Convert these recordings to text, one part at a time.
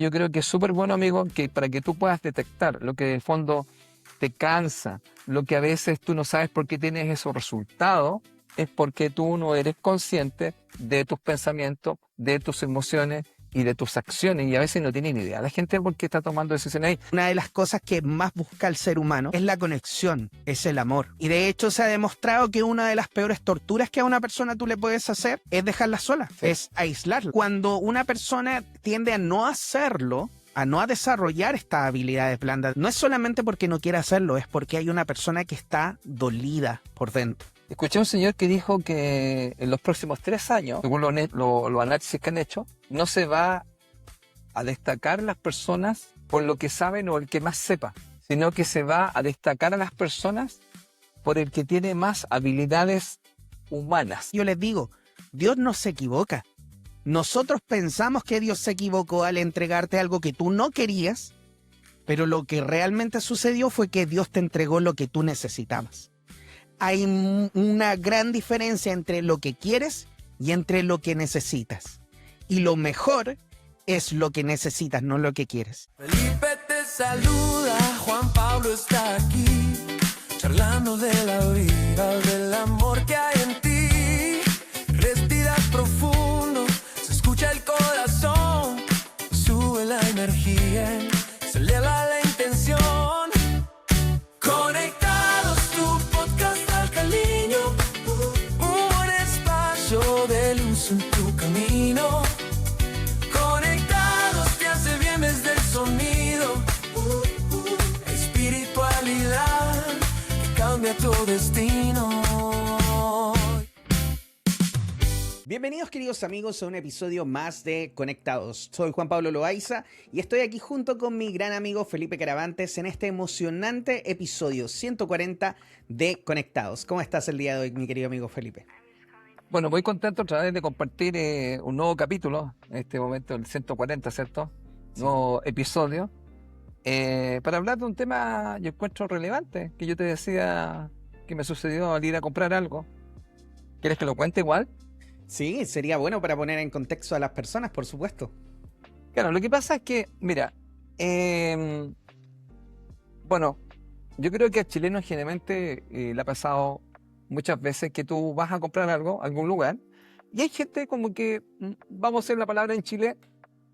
Yo creo que es súper bueno, amigo, que para que tú puedas detectar lo que de fondo te cansa, lo que a veces tú no sabes por qué tienes esos resultados, es porque tú no eres consciente de tus pensamientos, de tus emociones y de tus acciones, y a veces no tienen ni idea la gente por qué está tomando decisiones ahí. Una de las cosas que más busca el ser humano es la conexión, es el amor. Y de hecho se ha demostrado que una de las peores torturas que a una persona tú le puedes hacer es dejarla sola, Sí. es aislarla. Cuando una persona tiende a no hacerlo, a no desarrollar estas habilidades blandas, no es solamente porque no quiere hacerlo, es porque hay una persona que está dolida por dentro. Escuché a un señor que dijo que en los próximos 3 años, según los análisis que han hecho, no se va a destacar las personas por lo que saben o el que más sepa, sino que se va a destacar a las personas por el que tiene más habilidades humanas. Yo les digo, Dios no se equivoca. Nosotros pensamos que Dios se equivocó al entregarte algo que tú no querías, pero lo que realmente sucedió fue que Dios te entregó lo que tú necesitabas. Hay una gran diferencia entre lo que quieres y entre lo que necesitas. Y lo mejor es lo que necesitas, no lo que quieres. Felipe te saluda, Juan Pablo está aquí, charlando de la vida, del amor que hay en ti. Respiras profundo, se escucha el corazón, sube la energía, se eleva la intención. Conectados, tu podcast alcalino, un buen espacio de luz en tu camino. Conectados te hace bien desde el sonido, espiritualidad que cambia tu destino. Bienvenidos, queridos amigos, a un episodio más de Conectados. Soy Juan Pablo Loaiza y estoy aquí junto con mi gran amigo Felipe Caravantes en este emocionante episodio 140 de Conectados. ¿Cómo estás el día de hoy, mi querido amigo Felipe? Bueno, muy contento otra vez de compartir un nuevo capítulo, en este momento el 140, ¿cierto? Sí. Nuevo episodio, para hablar de un tema yo encuentro relevante, que yo te decía que me sucedió al ir a comprar algo. ¿Quieres que lo cuente igual? Sí, sería bueno para poner en contexto a las personas, por supuesto. Claro, lo que pasa es que, mira, bueno, yo creo que al chileno generalmente le ha pasado muchas veces que tú vas a comprar algo a algún lugar y hay gente como que, vamos a hacer la palabra en Chile,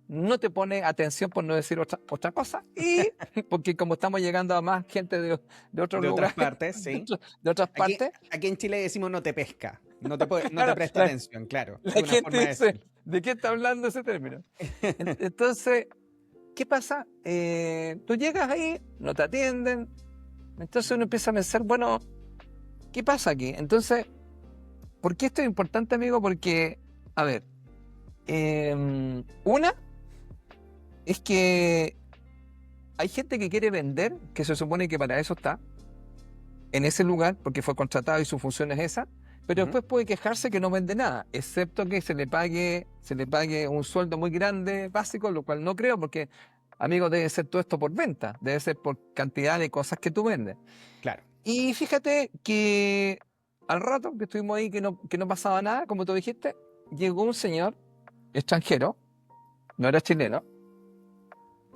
no te pone atención por no decir otra cosa, y porque como estamos llegando a más gente de otros De lugares, otras partes, sí. de otras Aquí, partes, aquí en Chile decimos no te pesca, no te Claro, presta atención, claro. la Es una gente forma de dice, decirlo. ¿de qué está hablando ese término? Entonces, ¿qué pasa? Tú llegas ahí, no te atienden, entonces uno empieza a pensar, bueno, ¿qué pasa aquí? Entonces, ¿por qué esto es importante, amigo? Porque, a ver, una es que hay gente que quiere vender, que se supone que para eso está en ese lugar, porque fue contratado y su función es esa, pero Ujú. después puede quejarse que no vende nada, excepto que se le pague un sueldo muy grande, básico, lo cual no creo, porque, amigo, debe ser todo esto por venta, debe ser por cantidad de cosas que tú vendes. Claro. Y fíjate que al rato que estuvimos ahí, que no pasaba nada, como tú dijiste, llegó un señor extranjero, no era chileno,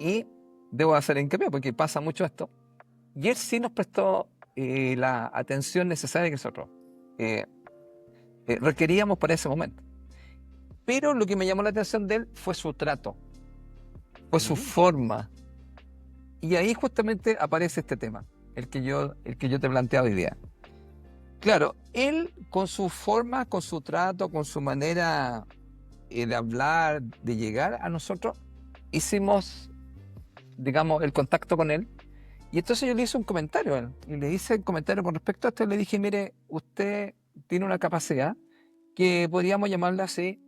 y debo hacer hincapié porque pasa mucho esto, y él sí nos prestó la atención necesaria que nosotros requeríamos para ese momento. Pero lo que me llamó la atención de él fue su trato, fue su forma. Y ahí justamente aparece este tema, el que yo te planteaba hoy día. Claro, él con su forma, con su trato, con su manera de hablar, de llegar a nosotros, hicimos, digamos, el contacto con él. Y entonces yo le hice un comentario a él. Y le hice el comentario con respecto a esto. Le dije, mire, usted tiene una capacidad que podríamos llamarla así.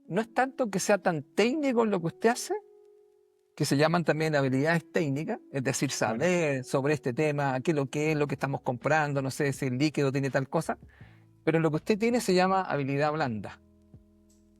No es tanto que sea tan técnico en lo que usted hace, que se llaman también habilidades técnicas, es decir, saber sobre este tema, qué es lo que estamos comprando, no sé si el líquido tiene tal cosa, pero lo que usted tiene se llama habilidad blanda.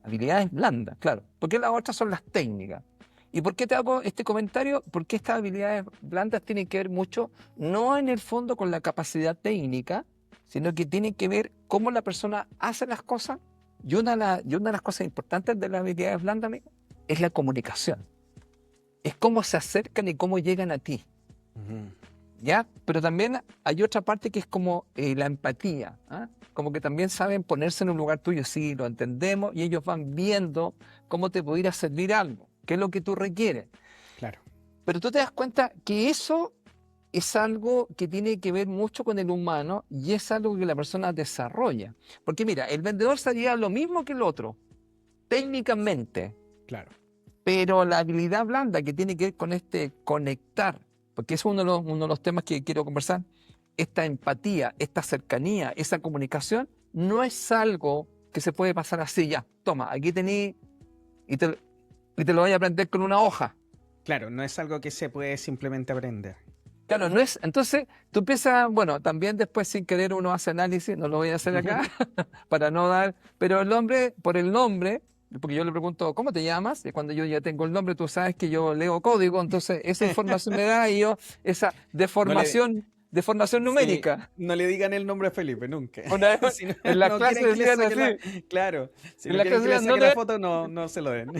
Habilidades blandas, claro, porque las otras son las técnicas. ¿Y por qué te hago este comentario? Porque estas habilidades blandas tienen que ver mucho, no en el fondo con la capacidad técnica, sino que tienen que ver cómo la persona hace las cosas. Y una de las cosas importantes de las habilidades blandas, amigo, es la comunicación. es cómo se acercan y cómo llegan a ti, Ujú. ¿ya? Pero también hay otra parte que es como la empatía, ¿ah? Como que también saben ponerse en un lugar tuyo, sí, lo entendemos, y ellos van viendo cómo te pudiera servir algo, qué es lo que tú requieres. Claro. Pero tú te das cuenta que eso es algo que tiene que ver mucho con el humano y es algo que la persona desarrolla. Porque mira, el vendedor sería lo mismo que el otro, técnicamente, Claro. pero la habilidad blanda que tiene que ver con este conectar, porque es uno de los temas que quiero conversar, esta empatía, esta cercanía, esa comunicación, no es algo que se puede pasar así ya. Toma, aquí tení y te lo voy a aprender con una hoja. Claro, no es algo que se puede simplemente aprender. Claro, no es. Entonces, tú empiezas, bueno, también después sin querer uno hace análisis, no lo voy a hacer acá, para no dar, pero el hombre, por el nombre, porque yo le pregunto, ¿cómo te llamas? Y cuando yo ya tengo el nombre, tú sabes que yo leo código, entonces esa información me da y yo, esa No le, deformación sí, numérica. no le digan el nombre a Felipe, nunca. Una vez Si no, en la no clase quieren que le decían saque la... así, Claro, si en no la quieren clase que le decían, no saque la le... foto, no, no se lo den.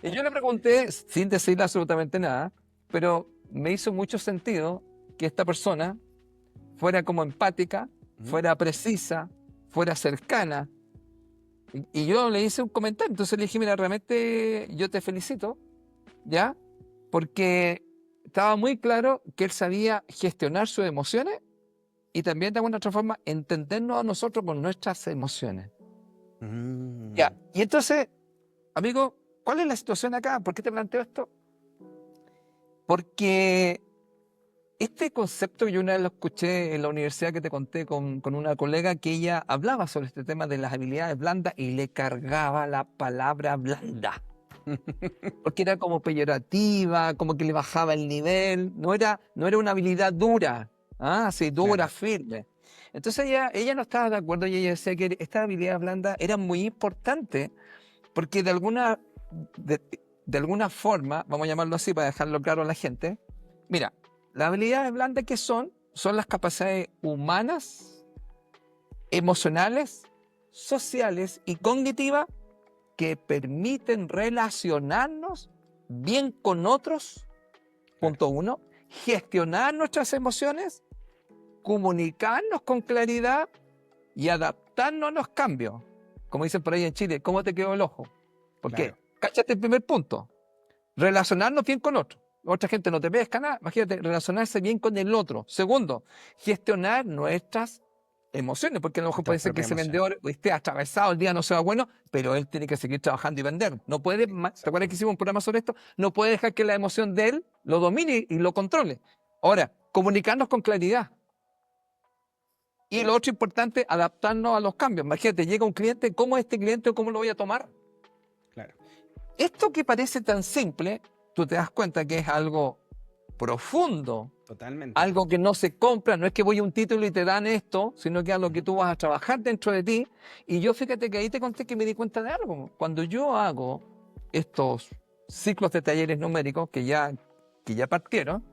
Y yo le pregunté, sin decirle absolutamente nada, pero me hizo mucho sentido que esta persona fuera como empática, fuera precisa, fuera cercana. Y yo le hice un comentario, entonces le dije, mira, realmente yo te felicito, ¿ya? Porque estaba muy claro que él sabía gestionar sus emociones y también de alguna otra forma entendernos a nosotros con nuestras emociones. Mm. Ya, y entonces, amigo, ¿cuál es la situación acá? ¿Por qué te planteo esto? Porque este concepto yo una vez lo escuché en la universidad que te conté con una colega que ella hablaba sobre este tema de las habilidades blandas y le cargaba la palabra blanda, porque era como peyorativa, como que le bajaba el nivel, no era una habilidad dura, sí, dura, Claro. firme. Entonces ella no estaba de acuerdo y ella decía que estas habilidades blandas eran muy importantes porque de, de alguna forma, vamos a llamarlo así para dejarlo claro a la gente, mira, las habilidades blandas que son las capacidades humanas, emocionales, sociales y cognitivas que permiten relacionarnos bien con otros, punto uno, gestionar nuestras emociones, comunicarnos con claridad y adaptarnos a los cambios. Como dicen por ahí en Chile, ¿cómo te quedó el ojo? ¿Por qué? Claro. Cáchate el primer punto. Relacionarnos bien con otro. Otra gente no te pesca nada. Imagínate, relacionarse bien con el otro. Segundo, gestionar nuestras emociones, porque a lo mejor Nuestras puede ser que propias ese emociones. vendedor esté atravesado, el día no sea bueno, pero él tiene que seguir trabajando y vender. No puede, ¿te Exacto. acuerdas que hicimos un programa sobre esto? No puede dejar que la emoción de él lo domine y lo controle. Ahora, comunicarnos con claridad. Y lo otro importante, adaptarnos a los cambios. Imagínate, llega un cliente, ¿cómo es este cliente o cómo lo voy a tomar? Claro. Esto que parece tan simple, tú te das cuenta que es algo profundo, Totalmente. algo que no se compra, no es que voy a un título y te dan esto, sino que es algo que tú vas a trabajar dentro de ti. Y yo fíjate que ahí te conté que me di cuenta de algo. Cuando yo hago estos ciclos de talleres numéricos que ya partieron,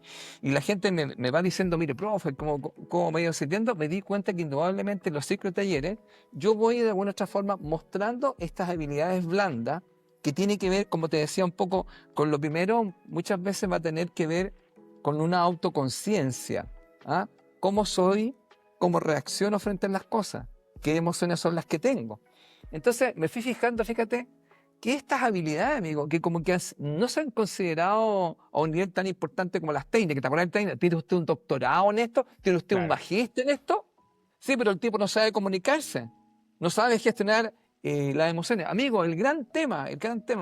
y la gente me va diciendo, mire, profe, ¿cómo me he ido sintiendo? Me di cuenta que indudablemente en los ciclos de talleres yo voy de alguna otra forma mostrando estas habilidades blandas que tiene que ver, como te decía un poco, con lo primero, muchas veces va a tener que ver con una autoconciencia. ¿Ah? ¿Cómo soy? ¿Cómo reacciono frente a las cosas? ¿Qué emociones son las que tengo? Entonces me fui fijando, fíjate, que estas habilidades, amigo, que como que no se han considerado a un nivel tan importante como las técnicas. ¿Te acuerdas del técnico? ¿Tiene usted un doctorado en esto? ¿Tiene usted un Claro. magíster en esto? Sí, pero el tipo no sabe comunicarse, no sabe gestionar las emociones. Amigo, el gran tema,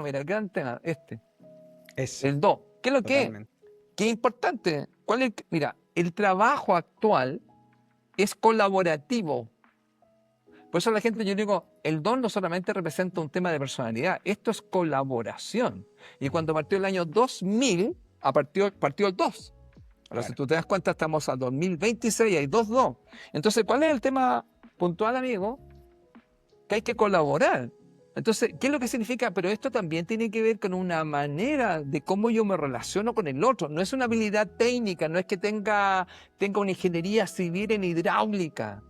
mira, el gran tema, Ese. el 2. ¿Qué es lo que es? Totalmente. ¿Qué es importante? Mira, el trabajo actual es colaborativo. Por eso a la gente yo digo, el don no solamente representa un tema de personalidad, esto es colaboración. Y cuando partió el año 2000, partió el 2. Ahora, Claro. si tú te das cuenta, estamos a 2026 y hay 2. Entonces, ¿cuál es el tema puntual, amigo? Que hay que colaborar. Entonces, ¿qué es lo que significa? Pero esto también tiene que ver con una manera de cómo yo me relaciono con el otro. No es una habilidad técnica, no es que tenga una ingeniería civil en hidráulica.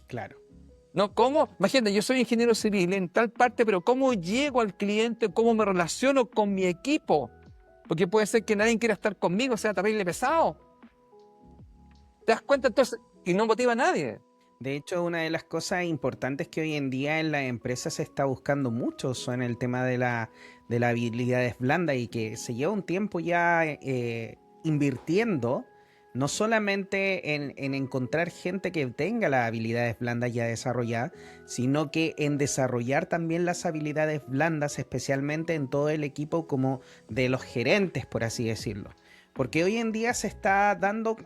Claro. No, ¿cómo? Imagínate, yo soy ingeniero civil en tal parte, pero ¿cómo llego al cliente? ¿Cómo me relaciono con mi equipo? Porque puede ser que nadie quiera estar conmigo, sea terrible pesado. ¿Te das cuenta entonces? Y no motiva a nadie. De hecho, una de las cosas importantes que hoy en día en las empresas se está buscando mucho son el tema de las habilidades blandas y que se lleva un tiempo ya invirtiendo, no solamente en encontrar gente que tenga las habilidades blandas ya desarrolladas, sino que en desarrollar también las habilidades blandas, especialmente en todo el equipo como de los gerentes, por así decirlo. Porque hoy en día se está dando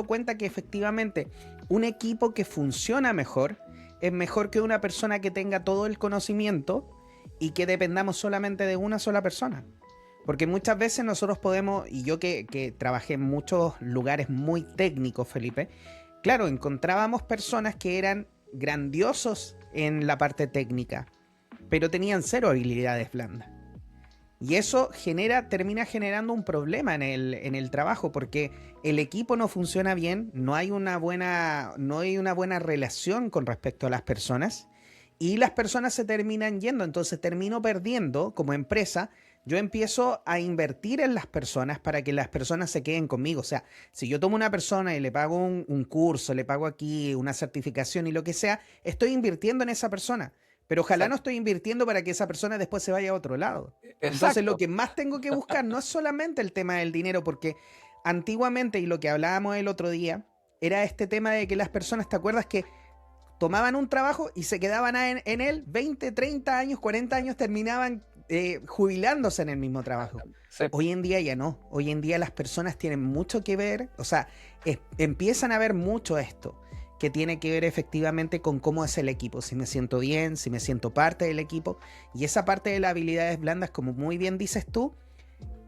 cuenta que efectivamente un equipo que funciona mejor es mejor que una persona que tenga todo el conocimiento y que dependamos solamente de una sola persona. Porque muchas veces nosotros podemos, y yo que trabajé en muchos lugares muy técnicos, Felipe, claro, encontrábamos personas que eran grandiosos en la parte técnica, pero tenían cero habilidades blandas. Y eso termina generando un problema en el trabajo, porque el equipo no funciona bien, no hay una buena relación con respecto a las personas, y las personas se terminan yendo. Entonces termino perdiendo como empresa. Yo empiezo a invertir en las personas para que las personas se queden conmigo. O sea, si yo tomo una persona y le pago un curso, le pago aquí una certificación y lo que sea, estoy invirtiendo en esa persona. Pero ojalá no estoy invirtiendo para que esa persona después se vaya a otro lado. Entonces lo que más tengo que buscar no es solamente el tema del dinero, porque antiguamente, y lo que hablábamos el otro día, era este tema de que las personas, ¿te acuerdas que tomaban un trabajo y se quedaban en él 20, 30 años, 40 años, terminaban jubilándose en el mismo trabajo? Sí. Hoy en día ya no. Hoy en día las personas tienen mucho que ver, o sea, empiezan a ver mucho esto, que tiene que ver efectivamente con cómo es el equipo, si me siento bien, si me siento parte del equipo. Y esa parte de las habilidades blandas, como muy bien dices tú,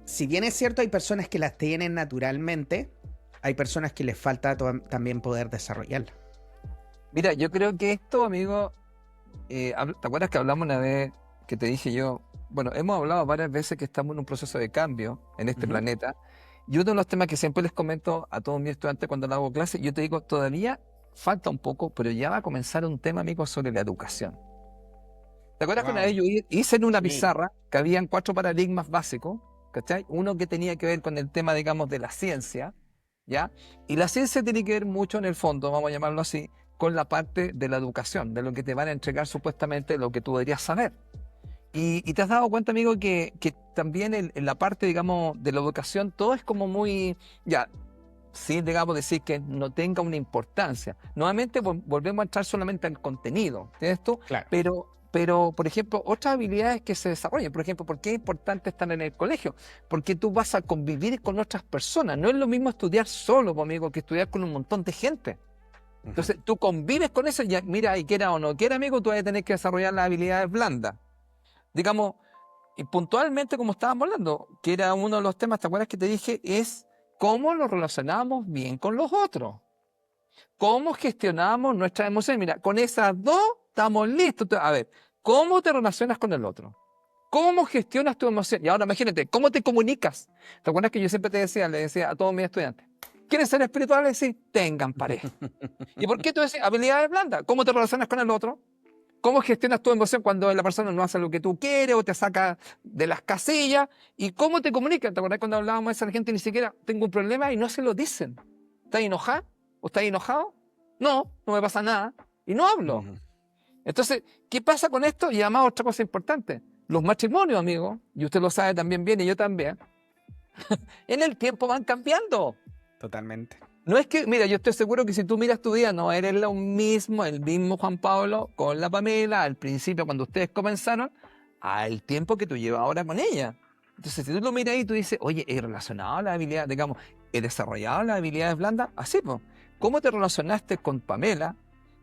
si bien es cierto, hay personas que las tienen naturalmente, hay personas que les falta también poder desarrollarlas. Mira, yo creo que esto, amigo, ¿te acuerdas que hablamos una vez que te dije yo? Bueno, hemos hablado varias veces que estamos en un proceso de cambio en este planeta. Y uno de los temas que siempre les comento a todos mis estudiantes cuando les hago clase, yo te digo, todavía falta un poco, pero ya va a comenzar un tema, amigo, sobre la educación. ¿Te acuerdas que una vez yo hice en una pizarra que habían 4 paradigmas básicos, ¿cachai? Uno que tenía que ver con el tema, digamos, de la ciencia, ¿ya? Y la ciencia tiene que ver mucho, en el fondo, vamos a llamarlo así, con la parte de la educación, de lo que te van a entregar supuestamente lo que tú deberías saber. Y te has dado cuenta, amigo, que también en la parte, digamos, de la educación, todo es como muy, ya, sin, digamos, decir que no tenga una importancia. Nuevamente volvemos a entrar solamente al contenido, ¿entiendes tú? Claro. Pero, por ejemplo, otras habilidades que se desarrollan. Por ejemplo, ¿por qué es importante estar en el colegio? Porque tú vas a convivir con otras personas. No es lo mismo estudiar solo, amigo, que estudiar con un montón de gente. Entonces, tú convives con eso y ya, mira, y quiera o no quiera, amigo, tú vas a tener que desarrollar las habilidades blandas. Digamos, y puntualmente, como estábamos hablando, que era uno de los temas, ¿te acuerdas que te dije? Es cómo nos relacionamos bien con los otros. Cómo gestionamos nuestras emociones. Mira, con esas dos estamos listos. A ver, ¿cómo te relacionas con el otro? ¿Cómo gestionas tu emoción? Y ahora imagínate, ¿cómo te comunicas? ¿Te acuerdas que yo siempre le decía a todos mis estudiantes, ¿quieren ser espirituales? Sí, tengan pareja. ¿Y por qué tú decís habilidades blandas? ¿Cómo te relacionas con el otro? ¿Cómo gestionas tu emoción cuando la persona no hace lo que tú quieres o te saca de las casillas? ¿Y cómo te comunicas? ¿Te acuerdas cuando hablábamos de esa gente ni siquiera tengo un problema y no se lo dicen? ¿Estás enojada? ¿O estás enojado? No, no me pasa nada. Y no hablo. Entonces, ¿qué pasa con esto? Y además otra cosa importante. Los matrimonios, amigo, y usted lo sabe también bien y yo también, en el tiempo van cambiando. Totalmente. No es que, mira, yo estoy seguro que si tú miras tu vida, no eres el mismo Juan Pablo con la Pamela al principio, cuando ustedes comenzaron, al tiempo que tú llevas ahora con ella. Entonces, si tú lo miras ahí, tú dices, oye, he relacionado la habilidad, digamos, he desarrollado las habilidades blandas, así, pues. ¿Cómo te relacionaste con Pamela?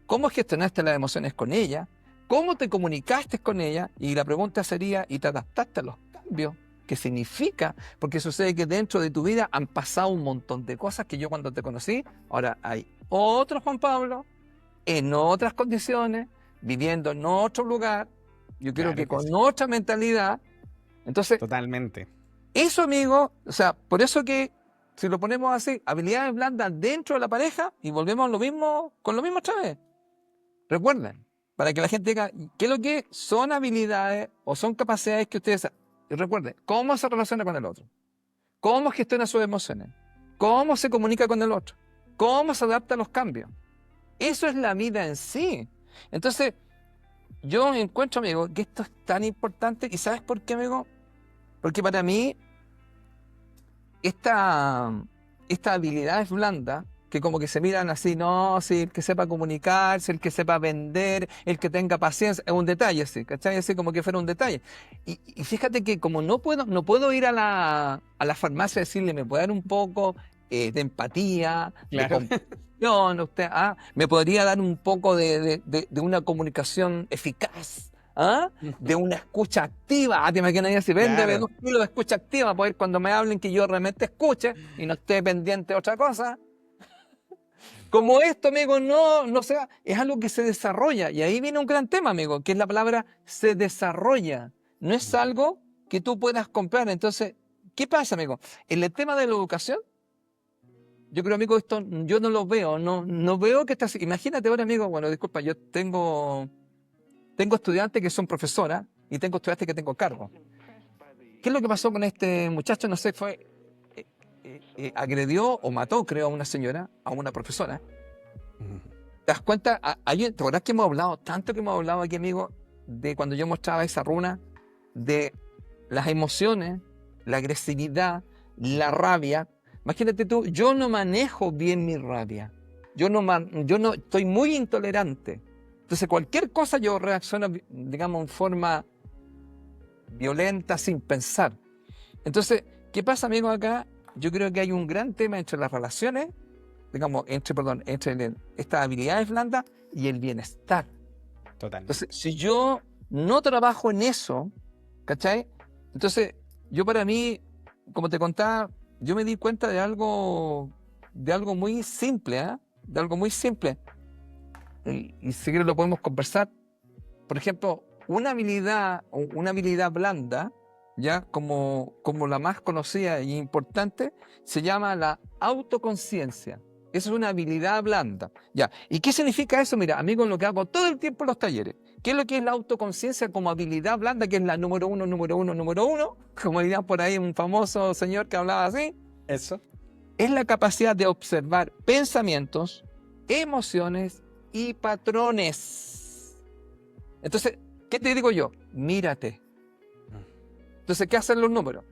¿Cómo gestionaste las emociones con ella? ¿Cómo te comunicaste con ella? Y la pregunta sería, ¿y te adaptaste a los cambios? ¿Qué significa? Porque sucede que dentro de tu vida han pasado un montón de cosas que yo cuando te conocí, ahora hay otro Juan Pablo, en otras condiciones, viviendo en otro lugar, yo creo que con otra mentalidad. Entonces, totalmente. Eso, amigo, o sea, por eso que, si lo ponemos así, habilidades blandas dentro de la pareja y volvemos a lo mismo, con lo mismo otra vez. Recuerden, para que la gente diga, ¿qué es lo que son habilidades o son capacidades que ustedes... Y recuerden, ¿cómo se relaciona con el otro? cómo gestiona sus emociones, cómo se comunica con el otro, cómo se adapta a los cambios. Eso es la vida en sí. Entonces, yo encuentro, amigo, que esto es tan importante. ¿Y sabes por qué, amigo? Porque para mí, esta habilidad es blanda, que como que se miran así, no, si el que sepa comunicarse, el que sepa vender, el que tenga paciencia, es un detalle así, ¿cachai? Así como que fuera un detalle. Y fíjate que como no puedo ir a la farmacia y decirle, ¿me puede dar un poco de empatía, de Claro. comprensión? Usted, ¿me podría dar un poco de una comunicación eficaz? ¿Ah? De una escucha activa. ¿Te imaginas así? Véndeme Claro. 2 kilos de escucha activa para poder cuando me hablen que yo realmente escuche y no esté pendiente de otra cosa. Como esto, amigo, no sea, es algo que se desarrolla. Y ahí viene un gran tema, amigo, que es la palabra se desarrolla. No es algo que tú puedas comprar. Entonces, ¿qué pasa, amigo? En el tema de la educación, yo creo, amigo, esto yo no lo veo, no veo que estás. Imagínate ahora, amigo, bueno, disculpa, yo tengo estudiantes que son profesoras y tengo estudiantes que tengo cargo. ¿Qué es lo que pasó con este muchacho? No sé, agredió o mató, creo, a una señora, a una profesora. ¿Te das cuenta? ¿Te acuerdas que hemos hablado, tanto que hemos hablado aquí, amigo, de cuando yo mostraba esa runa, de las emociones, la agresividad, la rabia? Imagínate tú, yo no manejo bien mi rabia. Yo no estoy muy intolerante. Entonces, cualquier cosa yo reacciono, digamos, en forma violenta, sin pensar. Entonces, ¿qué pasa, amigo, acá? Yo creo que hay un gran tema entre las relaciones, digamos, entre estas habilidades blandas y el bienestar. Totalmente. Entonces, si yo no trabajo en eso, ¿cachai? Entonces, yo para mí, como te contaba, yo me di cuenta de algo muy simple, ¿eh? De algo muy simple. Y si quieres lo podemos conversar. Por ejemplo, una habilidad blanda, ya como la más conocida e importante, se llama la autoconciencia. Esa es una habilidad blanda. Ya. ¿Y qué significa eso? Mira, amigos, lo que hago todo el tiempo en los talleres. ¿Qué es lo que es la autoconciencia como habilidad blanda? Que es la número uno, como diría por ahí un famoso señor que hablaba así. Eso. Es la capacidad de observar pensamientos, emociones y patrones. Entonces, ¿qué te digo yo? Mírate. Entonces, ¿qué hacen los números?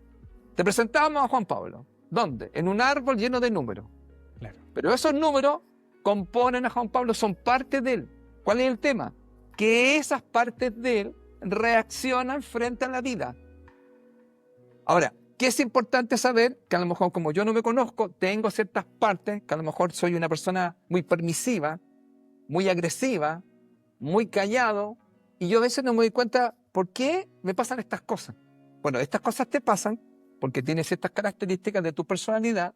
Te presentamos a Juan Pablo. ¿Dónde? En un árbol lleno de números. Claro. Pero esos números componen a Juan Pablo, son parte de él. ¿Cuál es el tema? Que esas partes de él reaccionan frente a la vida. Ahora, ¿qué es importante saber? Que a lo mejor, como yo no me conozco, tengo ciertas partes, que a lo mejor soy una persona muy permisiva, muy agresiva, muy callado, y yo a veces no me doy cuenta por qué me pasan estas cosas. Bueno, estas cosas te pasan porque tienes ciertas características de tu personalidad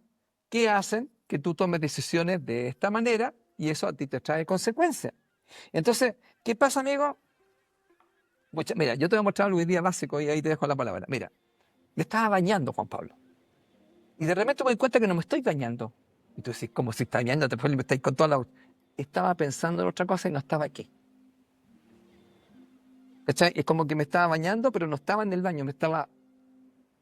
que hacen que tú tomes decisiones de esta manera y eso a ti te trae consecuencias. Entonces, ¿qué pasa, amigo? Mira, yo te voy a mostrar algo hoy día básico y ahí te dejo la palabra. Mira, me estaba bañando, Juan Pablo, y de repente me doy cuenta que no me estoy bañando. Y tú decís, ¿cómo si estás bañando? Me estáis con toda la... Estaba pensando en otra cosa y no estaba aquí. ¿Cachai? Es como que me estaba bañando, pero no estaba en el baño,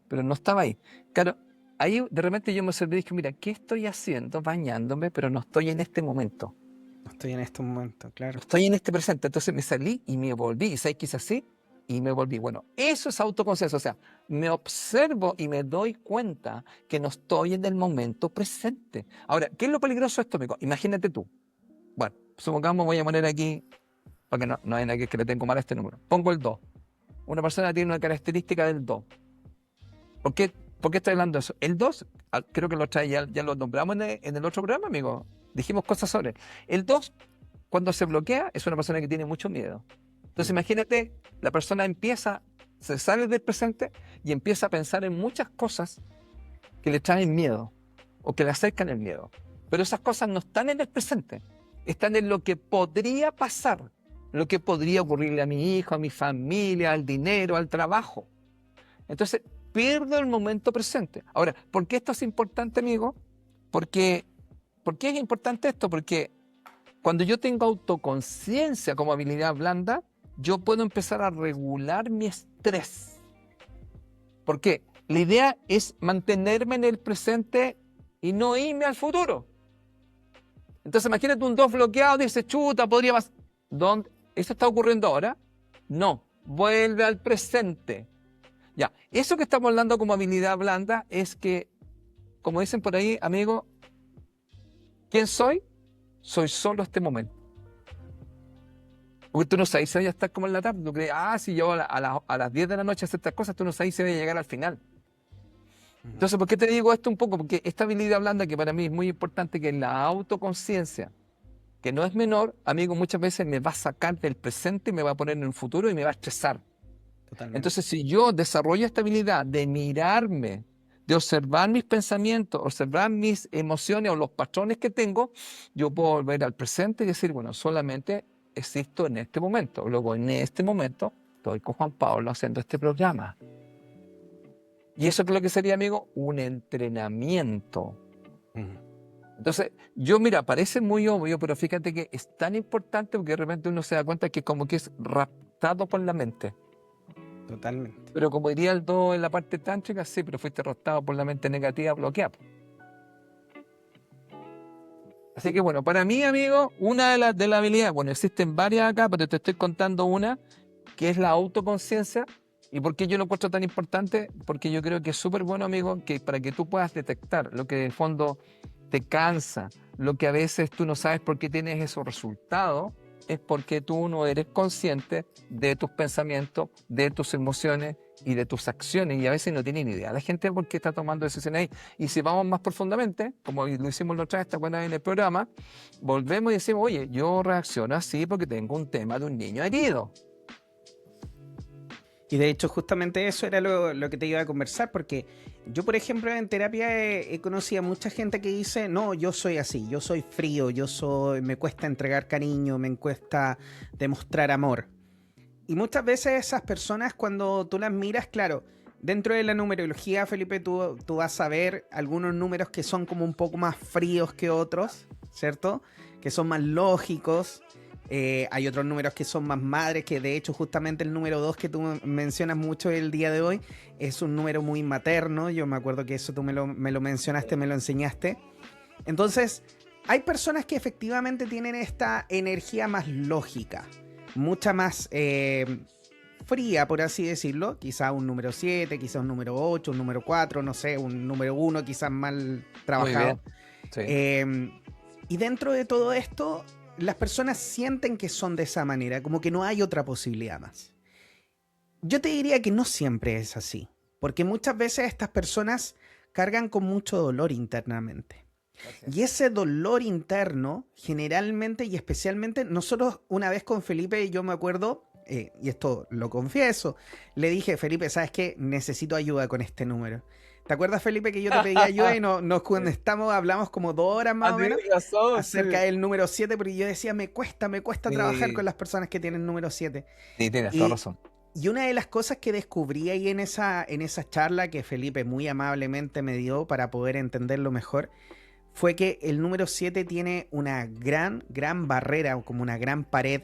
pero no estaba ahí. Claro, ahí de repente yo me observé y dije, mira, ¿qué estoy haciendo bañándome, pero no estoy en este momento? No estoy en este momento, claro. No estoy en este presente. Entonces me salí y me volví. ¿Y sabes qué hice así? Y me volví. Bueno, eso es autoconciencia. O sea, me observo y me doy cuenta que no estoy en el momento presente. Ahora, ¿qué es lo peligroso de esto, amigo? Imagínate tú. Bueno, supongamos, voy a poner aquí, porque no hay nadie que le tengo mal a este número. Pongo el 2. Una persona tiene una característica del 2. ¿Por qué estoy hablando de eso? El 2, creo que ya lo nombramos en el otro programa, amigo. Dijimos cosas sobre él. El 2, cuando se bloquea, es una persona que tiene mucho miedo. Entonces, imagínate, la persona se sale del presente y empieza a pensar en muchas cosas que le traen miedo o que le acercan el miedo. Pero esas cosas no están en el presente, están en lo que podría pasar, lo que podría ocurrirle a mi hijo, a mi familia, al dinero, al trabajo. Entonces, pierdo el momento presente. Ahora, ¿por qué esto es importante, amigo? ¿Por qué es importante esto? Porque cuando yo tengo autoconciencia como habilidad blanda, yo puedo empezar a regular mi estrés. ¿Por qué? La idea es mantenerme en el presente y no irme al futuro. Entonces imagínate un 2 bloqueado, dice, chuta, podría más. ¿Dónde? ¿Eso está ocurriendo ahora? No, vuelve al presente. Ya, eso que estamos hablando como habilidad blanda es que, como dicen por ahí, amigo, ¿quién soy? Soy solo este momento. Porque tú no sabes si voy a estar como en la tarde. Tú crees, si yo a las 10 de la noche hacer estas cosas, tú no sabes si voy a llegar al final. Entonces, ¿por qué te digo esto un poco? Porque esta habilidad blanda, que para mí es muy importante, que es la autoconciencia, que no es menor, amigo, muchas veces me va a sacar del presente y me va a poner en el futuro y me va a estresar. Totalmente. Entonces, si yo desarrollo esta habilidad de mirarme, de observar mis pensamientos, observar mis emociones o los patrones que tengo, yo puedo volver al presente y decir, bueno, solamente existo en este momento. Luego, en este momento, estoy con Juan Pablo haciendo este programa. Y eso es lo que sería, amigo, un entrenamiento. Entonces, mira, parece muy obvio, pero fíjate que es tan importante porque de repente uno se da cuenta que como que es raptado por la mente. Totalmente. Pero como diría el do en la parte tántrica, sí, pero fuiste raptado por la mente negativa bloqueada. Así que bueno, para mí, amigo, una de las habilidades, bueno, existen varias acá, pero te estoy contando una, que es la autoconciencia. ¿Y por qué yo lo encuentro tan importante? Porque yo creo que es súper bueno, amigo, que para que tú puedas detectar lo que de fondo te cansa, lo que a veces tú no sabes por qué tienes esos resultados, es porque tú no eres consciente de tus pensamientos, de tus emociones y de tus acciones, y a veces no tienen idea la gente por qué está tomando decisiones ahí. Y si vamos más profundamente, como lo hicimos la otra vez, esta buena en el programa, volvemos y decimos, oye, yo reacciono así porque tengo un tema de un niño herido. Y de hecho justamente eso era lo que te iba a conversar, porque yo, por ejemplo, en terapia he conocido a mucha gente que dice, no, yo soy así, yo soy frío, me cuesta entregar cariño, me cuesta demostrar amor. Y muchas veces esas personas, cuando tú las miras, claro, dentro de la numerología, Felipe, tú vas a ver algunos números que son como un poco más fríos que otros, ¿cierto? Que son más lógicos. Hay otros números que son más madres, que de hecho justamente el número 2 que tú mencionas mucho el día de hoy es un número muy materno. Yo me acuerdo que eso tú me lo mencionaste, me lo enseñaste. Entonces, hay personas que efectivamente tienen esta energía más lógica, mucha más fría, por así decirlo. Quizá un número 7, quizá un número 8, un número 4, no sé, un número 1 quizás mal trabajado. Sí. Y dentro de todo esto, las personas sienten que son de esa manera, como que no hay otra posibilidad más. Yo te diría que no siempre es así, porque muchas veces estas personas cargan con mucho dolor internamente. Gracias. Y ese dolor interno, generalmente y especialmente, nosotros una vez con Felipe, yo me acuerdo, y esto lo confieso, le dije, Felipe, ¿sabes qué? Necesito ayuda con este número. ¿Te acuerdas, Felipe, que yo te pedí ayuda y hablamos como 2 horas más o menos acerca del número 7? Porque yo decía, me cuesta trabajar con las personas que tienen número 7. Sí, tienes toda razón. Y una de las cosas que descubrí ahí en esa charla que Felipe muy amablemente me dio para poder entenderlo mejor, fue que el número 7 tiene una gran barrera, como una gran pared,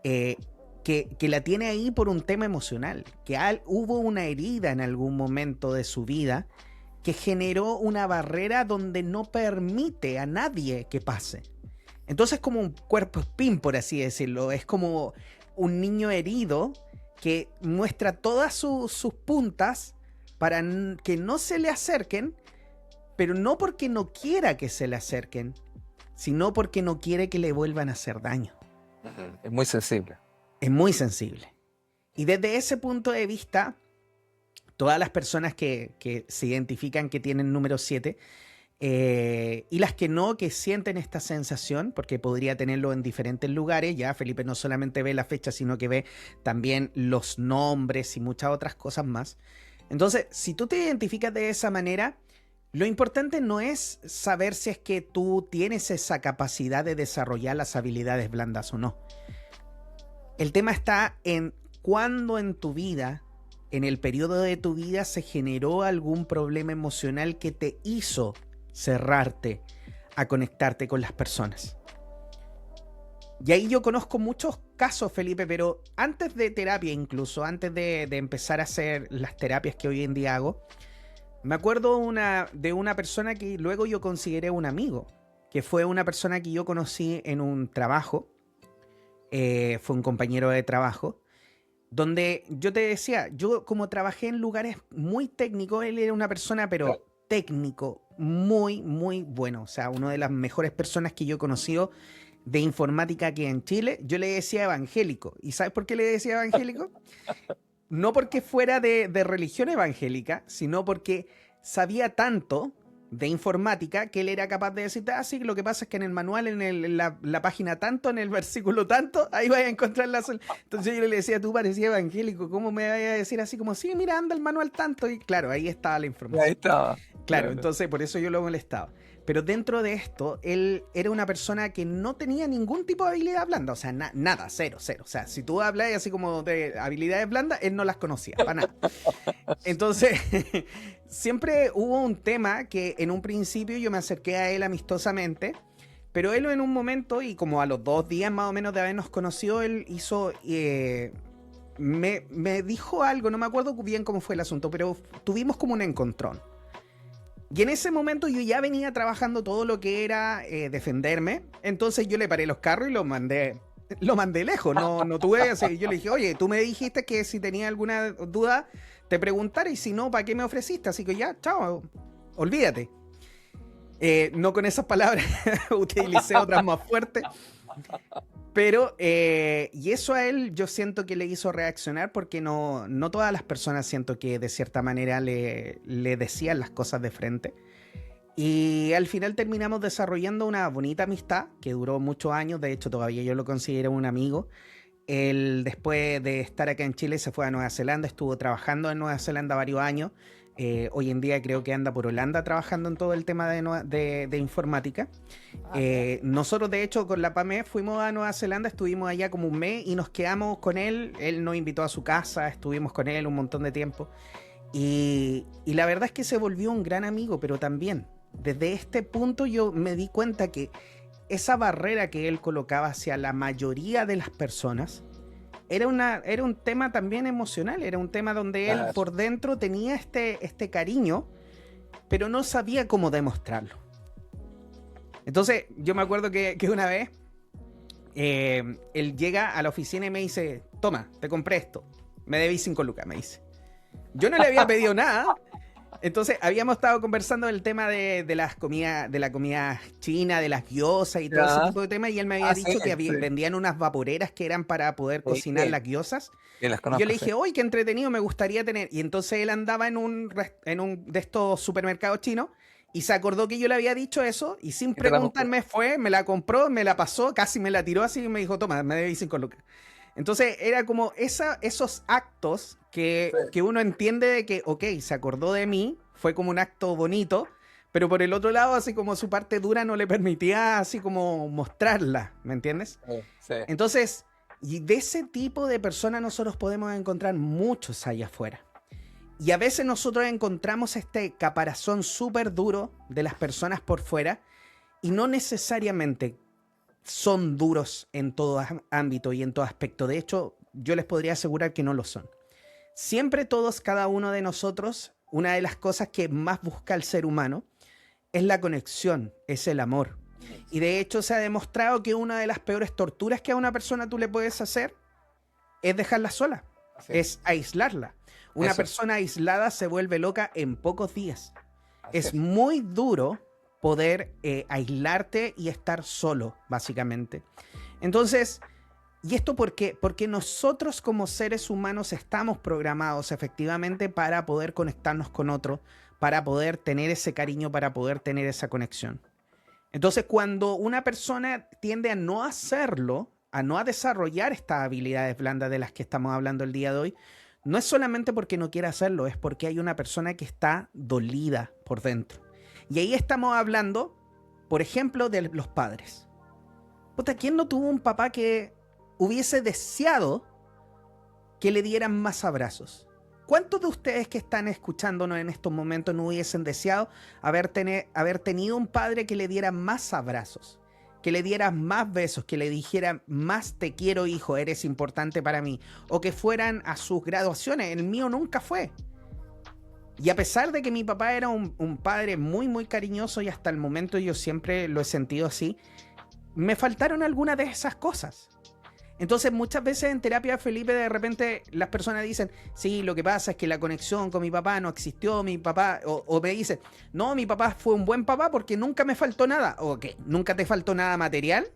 que la tiene ahí por un tema emocional, que hubo una herida en algún momento de su vida que generó una barrera donde no permite a nadie que pase. Entonces es como un cuerpo espín, por así decirlo, es como un niño herido que muestra todas sus puntas para que no se le acerquen, pero no porque no quiera que se le acerquen, sino porque no quiere que le vuelvan a hacer daño. Es muy sensible. Es muy sensible. Y desde ese punto de vista, todas las personas que se identifican que tienen número 7 y las que no, que sienten esta sensación, porque podría tenerlo en diferentes lugares, ya Felipe no solamente ve la fecha, sino que ve también los nombres y muchas otras cosas más. Entonces, si tú te identificas de esa manera, lo importante no es saber si es que tú tienes esa capacidad de desarrollar las habilidades blandas o no. El tema está en cuándo en tu vida, en el periodo de tu vida, se generó algún problema emocional que te hizo cerrarte a conectarte con las personas. Y ahí yo conozco muchos casos, Felipe, pero antes de terapia, incluso antes de empezar a hacer las terapias que hoy en día hago, me acuerdo de una persona que luego yo consideré un amigo, que fue una persona que yo conocí en un trabajo, fue un compañero de trabajo, donde yo te decía, yo como trabajé en lugares muy técnicos, él era una persona, pero técnico, muy, muy bueno, o sea, una de las mejores personas que yo he conocido de informática aquí en Chile. Yo le decía evangélico, ¿y sabes por qué le decía evangélico? No porque fuera de religión evangélica, sino porque sabía tanto de informática que él era capaz de decirte, sí, lo que pasa es que en el manual, en la página tanto, en el versículo tanto, ahí vas a encontrar la solución. Entonces yo le decía, tú parecías evangélico, ¿cómo me vas a decir así como, sí, mira, anda el manual tanto? Y claro, ahí estaba la información. Ahí estaba. Claro, entonces por eso yo lo molestaba. Pero dentro de esto, él era una persona que no tenía ningún tipo de habilidad blanda. O sea, nada, cero. O sea, si tú hablas así como de habilidades blandas, él no las conocía, para nada. Entonces, siempre hubo un tema que en un principio yo me acerqué a él amistosamente, pero él en un momento, y como a los 2 días más o menos de habernos conocido, él hizo... me dijo algo, no me acuerdo bien cómo fue el asunto, pero tuvimos como un encontrón. Y en ese momento yo ya venía trabajando todo lo que era defenderme. Entonces yo le paré los carros y lo mandé lejos. No tuve así. Yo le dije, oye, tú me dijiste que si tenía alguna duda te preguntara, y si no, ¿para qué me ofreciste? Así que ya, chao, olvídate. No con esas palabras, utilicé otras más fuertes. Pero, y eso a él yo siento que le hizo reaccionar, porque no todas las personas siento que de cierta manera le decían las cosas de frente. Y al final terminamos desarrollando una bonita amistad que duró muchos años. De hecho, todavía yo lo considero un amigo. Él, después de estar acá en Chile, se fue a Nueva Zelanda, estuvo trabajando en Nueva Zelanda varios años. Hoy en día creo que anda por Holanda trabajando en todo el tema de informática. Nosotros, de hecho, con la PAME fuimos a Nueva Zelanda, estuvimos allá como un mes y nos quedamos con él. Él nos invitó a su casa, estuvimos con él un montón de tiempo. Y la verdad es que se volvió un gran amigo, pero también desde este punto yo me di cuenta que esa barrera que él colocaba hacia la mayoría de las personas era un tema también emocional, era un tema donde él por dentro tenía este cariño, pero no sabía cómo demostrarlo. Entonces, yo me acuerdo que una vez él llega a la oficina y me dice, toma, te compré esto, me debí 5 lucas, me dice. Yo no le había pedido nada. Entonces, habíamos estado conversando del tema de la comida china, de las gyozas y todo ese tipo de temas, y él me había dicho que vendían unas vaporeras que eran para poder cocinar las gyozas. Y yo le dije, oye, qué entretenido, me gustaría tener. Y entonces él andaba en un de estos supermercados chinos y se acordó que yo le había dicho eso, y sin preguntarme fue, me la compró, me la pasó, casi me la tiró así y me dijo, toma, me debí 5 lucas. Entonces era como esos actos que uno entiende de que, ok, se acordó de mí, fue como un acto bonito, pero por el otro lado, así como su parte dura no le permitía así como mostrarla, ¿me entiendes? Sí. Entonces, y de ese tipo de personas nosotros podemos encontrar muchos allá afuera. Y a veces nosotros encontramos este caparazón súper duro de las personas por fuera, y no necesariamente son duros en todo ámbito y en todo aspecto. De hecho, yo les podría asegurar que no lo son. Siempre todos, cada uno de nosotros, una de las cosas que más busca el ser humano es la conexión, es el amor. Y de hecho se ha demostrado que una de las peores torturas que a una persona tú le puedes hacer es dejarla sola, es aislarla. Una persona aislada se vuelve loca en pocos días. Es muy duro poder aislarte y estar solo, básicamente. Entonces, ¿y esto por qué? Porque nosotros como seres humanos estamos programados efectivamente para poder conectarnos con otro, para poder tener ese cariño, para poder tener esa conexión. Entonces, cuando una persona tiende a no hacerlo, a no desarrollar estas habilidades blandas de las que estamos hablando el día de hoy, no es solamente porque no quiere hacerlo, es porque hay una persona que está dolida por dentro. Y ahí estamos hablando, por ejemplo, de los padres. Puta, ¿quién no tuvo un papá que hubiese deseado que le dieran más abrazos? ¿Cuántos de ustedes que están escuchándonos en estos momentos no hubiesen deseado haber tenido un padre que le diera más abrazos, que le dieras más besos, que le dijeran más te quiero hijo, eres importante para mí, o que fueran a sus graduaciones. El mío nunca fue. Y a pesar de que mi papá era un padre muy, muy cariñoso y hasta el momento yo siempre lo he sentido así, me faltaron algunas de esas cosas. Entonces muchas veces en terapia, Felipe, de repente las personas dicen, sí, lo que pasa es que la conexión con mi papá no existió, mi papá, o me dicen, no, mi papá fue un buen papá porque nunca me faltó nada. ¿O qué? ¿Nunca te faltó nada material?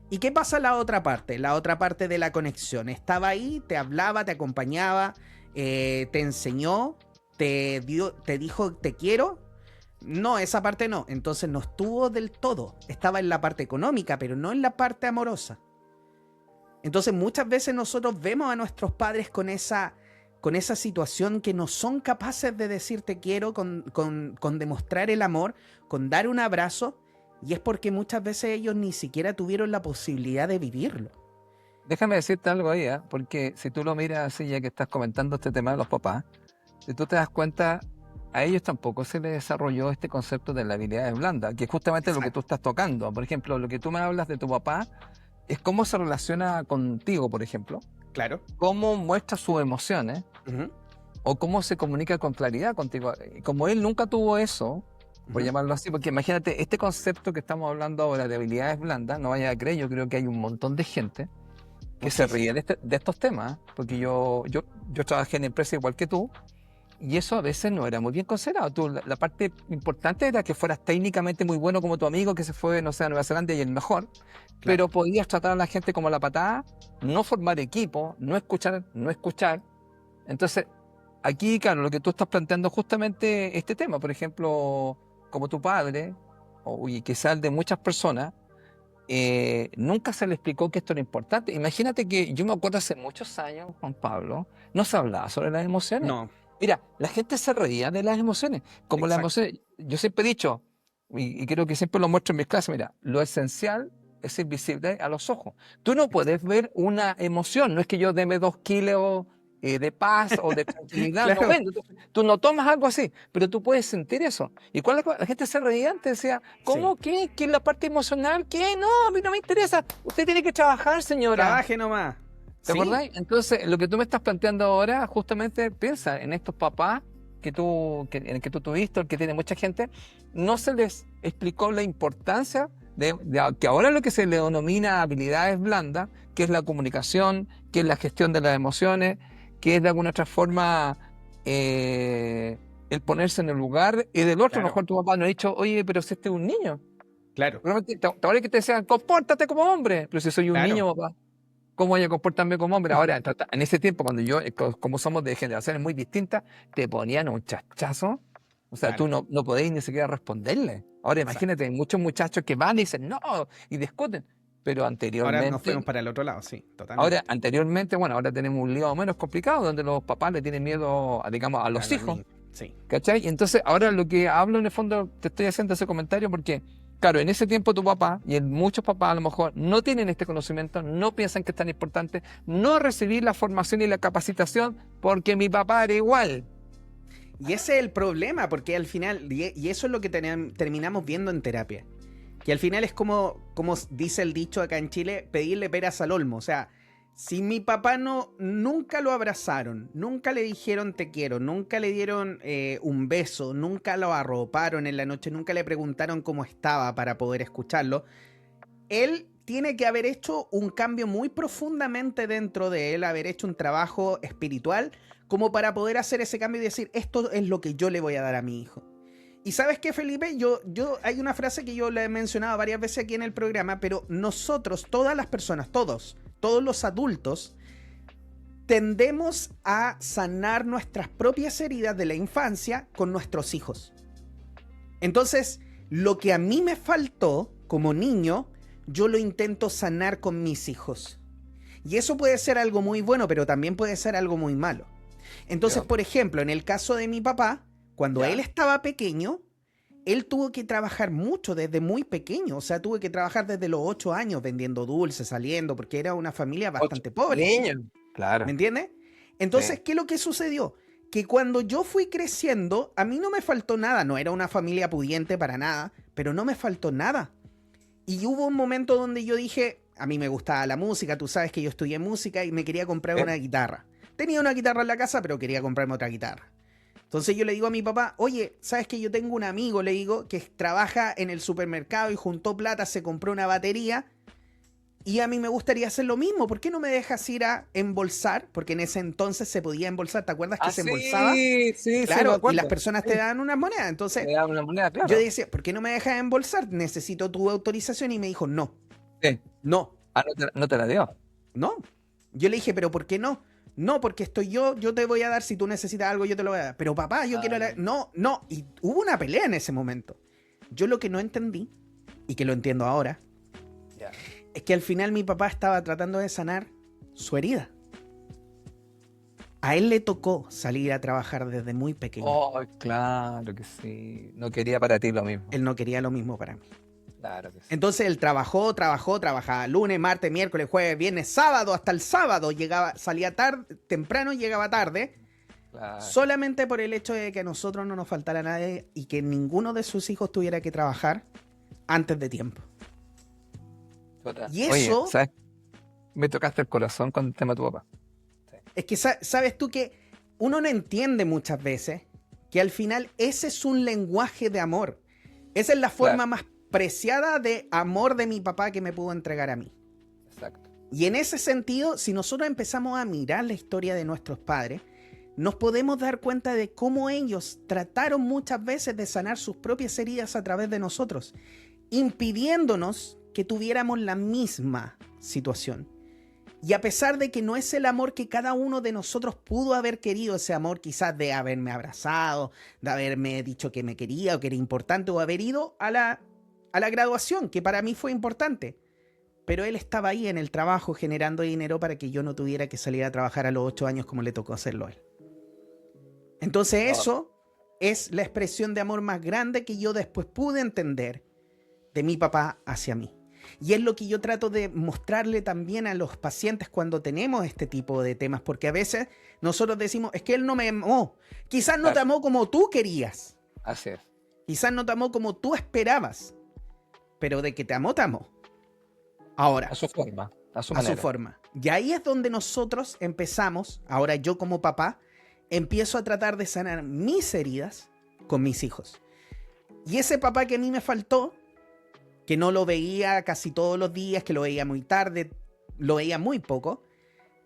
¿Y qué pasa la otra parte? La otra parte de la conexión. Estaba ahí, te hablaba, te acompañaba, te enseñó, te dijo te quiero. No, esa parte no. Entonces no estuvo del todo. Estaba en la parte económica, pero no en la parte amorosa. Entonces muchas veces nosotros vemos a nuestros padres con esa situación que no son capaces de decir te quiero, con demostrar el amor, con dar un abrazo, y es porque muchas veces ellos ni siquiera tuvieron la posibilidad de vivirlo. Déjame decirte algo ahí, porque si tú lo miras así, ya que estás comentando este tema de los papás, si tú te das cuenta, a ellos tampoco se les desarrolló este concepto de la habilidad blanda, que es justamente lo que tú estás tocando. Por ejemplo, lo que tú me hablas de tu papá es cómo se relaciona contigo, por ejemplo. Claro. Cómo muestra sus emociones, o cómo se comunica con claridad contigo. Como él nunca tuvo eso, por llamarlo así, porque imagínate, este concepto que estamos hablando ahora de habilidades blandas, no vaya a creer, yo creo que hay un montón de gente que se ríe de estos temas, porque yo trabajé en empresas igual que tú, y eso a veces no era muy bien considerado. La parte importante era que fueras técnicamente muy bueno como tu amigo que se fue, no sé, a Nueva Zelanda y el mejor, pero podías tratar a la gente como la patada, no formar equipo, no escuchar. Entonces, aquí, claro, lo que tú estás planteando justamente este tema, por ejemplo, como tu padre, y quizás el de muchas personas, nunca se le explicó que esto era importante. Imagínate que yo me acuerdo hace muchos años, Juan Pablo, no se hablaba sobre las emociones. No. Mira, la gente se reía de las emociones. Como las emociones, yo siempre he dicho, y creo que siempre lo muestro en mis clases, mira, lo esencial es invisible a los ojos. Tú no puedes ver una emoción, no es que yo deme 2 kilos de paz o de tranquilidad, Claro. no, tú no tomas algo así, pero tú puedes sentir eso. ¿Y cuál la gente se reía antes? Decía, ¿cómo? ¿Qué? ¿Qué es la parte emocional? ¿Qué? No, a mí no me interesa. Usted tiene que trabajar, señora. Trabaje nomás. ¿Te acordás? Entonces, lo que tú me estás planteando ahora, justamente piensa en estos papás en el que tú tuviste, el que tiene mucha gente, no se les explicó la importancia de que ahora lo que se le denomina habilidades blandas, que es la comunicación, que es la gestión de las emociones, que es de alguna otra forma el ponerse en el lugar y del otro. A lo mejor tu papá no ha dicho, oye, pero si este es un niño. Claro. Ahora que te decían, compórtate como hombre, pero si soy un niño, papá, ¿cómo voy a comportarme como hombre? Ahora, en ese tiempo, cuando como somos de generaciones muy distintas, te ponían un chachazo. O sea, tú no podéis ni siquiera responderle. Ahora, imagínate, hay muchos muchachos que van y dicen no, y discuten. Pero anteriormente... Ahora nos fuimos para el otro lado, sí, totalmente. Ahora, anteriormente, ahora tenemos un lío menos complicado, donde los papás le tienen miedo, digamos, a los hijos. Sí. ¿Cachai? Y entonces, ahora lo que hablo, en el fondo, te estoy haciendo ese comentario porque... Claro, en ese tiempo tu papá y muchos papás a lo mejor no tienen este conocimiento, no piensan que es tan importante, no recibir la formación y la capacitación porque mi papá era igual. Y ese es el problema, porque al final, y eso es lo que terminamos viendo en terapia, que al final es como dice el dicho acá en Chile, pedirle peras al olmo. O sea, si mi papá nunca lo abrazaron, nunca le dijeron te quiero, nunca le dieron un beso, nunca lo arroparon en la noche, nunca le preguntaron cómo estaba para poder escucharlo, él tiene que haber hecho un cambio muy profundamente dentro de él, haber hecho un trabajo espiritual como para poder hacer ese cambio y decir, esto es lo que yo le voy a dar a mi hijo. Y ¿sabes qué, Felipe? Hay una frase que yo le he mencionado varias veces aquí en el programa, pero nosotros, todas las personas, todos los adultos, tendemos a sanar nuestras propias heridas de la infancia con nuestros hijos. Entonces, lo que a mí me faltó como niño, yo lo intento sanar con mis hijos. Y eso puede ser algo muy bueno, pero también puede ser algo muy malo. Entonces, por ejemplo, en el caso de mi papá, cuando él estaba pequeño, él tuvo que trabajar mucho desde muy pequeño. O sea, tuvo que trabajar desde los 8 años vendiendo dulces, saliendo, porque era una familia bastante pobre. Niños. Claro. ¿Me entiendes? Entonces, ¿qué es lo que sucedió? Que cuando yo fui creciendo, a mí no me faltó nada. No era una familia pudiente para nada, pero no me faltó nada. Y hubo un momento donde yo dije, a mí me gustaba la música, tú sabes que yo estudié música y me quería comprar una guitarra. Tenía una guitarra en la casa, pero quería comprarme otra guitarra. Entonces yo le digo a mi papá, oye, ¿sabes que yo tengo un amigo, le digo, que trabaja en el supermercado y juntó plata, se compró una batería y a mí me gustaría hacer lo mismo? ¿Por qué no me dejas ir a embolsar? Porque en ese entonces se podía embolsar, ¿te acuerdas que se embolsaba? Sí, sí, sí, me Claro, y las acuerdo. personas te Sí, daban unas monedas. Entonces me da una moneda, yo claro. decía, ¿por qué no me dejas embolsar? Necesito tu autorización y me dijo, no, Sí. no, Ah, no te la dio. no. Yo le dije, ¿pero por qué no? No, porque estoy yo te voy a dar, si tú necesitas algo, yo te lo voy a dar. Pero papá, yo quiero... Ah, No, no. Y hubo una pelea en ese momento. Yo lo que no entendí, y que lo entiendo ahora, ya. es que al final mi papá estaba tratando de sanar su herida. A él le tocó salir a trabajar desde muy pequeño. Oh, claro que sí. No quería para ti lo mismo. Él no quería lo mismo para mí. Claro que sí. Entonces él trabajaba lunes, martes, miércoles, jueves, viernes, sábado, hasta el sábado llegaba, salía tarde, temprano y llegaba tarde, Claro. solamente por el hecho de que a nosotros no nos faltara nadie y que ninguno de sus hijos tuviera que trabajar antes de tiempo. Chuta. Y Oye, eso, ¿sabes? Me tocaste el corazón con el tema de tu papá. Sí. es que sabes tú que uno no entiende muchas veces que al final ese es un lenguaje de amor. Esa es la forma Claro, más preciada de amor de mi papá que me pudo entregar a mí. exacto. Y en ese sentido, si nosotros empezamos a mirar la historia de nuestros padres, nos podemos dar cuenta de cómo ellos trataron muchas veces de sanar sus propias heridas a través de nosotros, impidiéndonos que tuviéramos la misma situación. Y a pesar de que no es el amor que cada uno de nosotros pudo haber querido, ese amor quizás de haberme abrazado, de haberme dicho que me quería o que era importante, o haber ido a la graduación, que para mí fue importante. Pero él estaba ahí en el trabajo generando dinero para que yo no tuviera que salir a trabajar a los 8 años como le tocó hacerlo a él. Entonces Oh, eso es la expresión de amor más grande que yo después pude entender de mi papá hacia mí. Y es lo que yo trato de mostrarle también a los pacientes cuando tenemos este tipo de temas, porque a veces nosotros decimos, es que él no me amó. Quizás no te claro, amó como tú querías, así es. quizás no te amó como tú esperabas, pero de que te amó, te amó. Ahora, A su forma, a su a su manera. forma. Y ahí es donde nosotros empezamos, ahora yo como papá, empiezo a tratar de sanar mis heridas con mis hijos. Y ese papá que a mí me faltó, que no lo veía casi todos los días, que lo veía muy tarde, lo veía muy poco,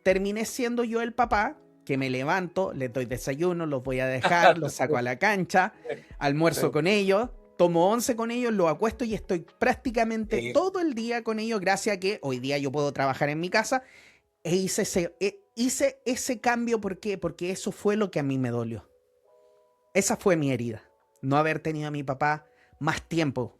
terminé siendo yo el papá que me levanto, les doy desayuno, los voy a dejar, los saco a la cancha, almuerzo Sí, con ellos, tomo once con ellos, los acuesto y estoy prácticamente sí. todo el día con ellos, gracias a que hoy día yo puedo trabajar en mi casa. E hice ese cambio, ¿por qué? Porque eso fue lo que a mí me dolió. Esa fue mi herida. No haber tenido a mi papá más tiempo,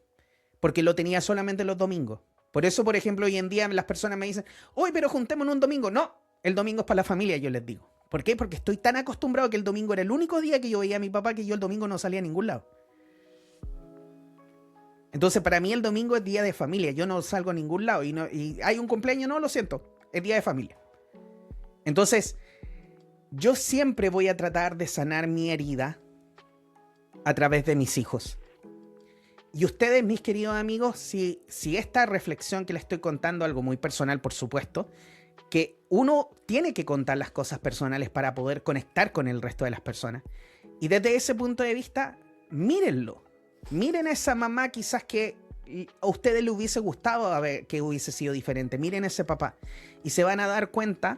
porque lo tenía solamente los domingos. Por eso, por ejemplo, hoy en día las personas me dicen, hoy pero juntémonos un domingo. No, el domingo es para la familia, yo les digo. ¿Por qué? Porque estoy tan acostumbrado que el domingo era el único día que yo veía a mi papá, que yo el domingo no salía a ningún lado. Entonces, para mí el domingo es día de familia. Yo no salgo a ningún lado. Y hay un cumpleaños, no, lo siento. Es día de familia. Entonces, yo siempre voy a tratar de sanar mi herida a través de mis hijos. Y ustedes, mis queridos amigos, si esta reflexión que les estoy contando, algo muy personal, por supuesto, que uno tiene que contar las cosas personales para poder conectar con el resto de las personas. Y desde ese punto de vista, mírenlo. Miren a esa mamá quizás que a ustedes les hubiese gustado a ver que hubiese sido diferente. Miren a ese papá. Y se van a dar cuenta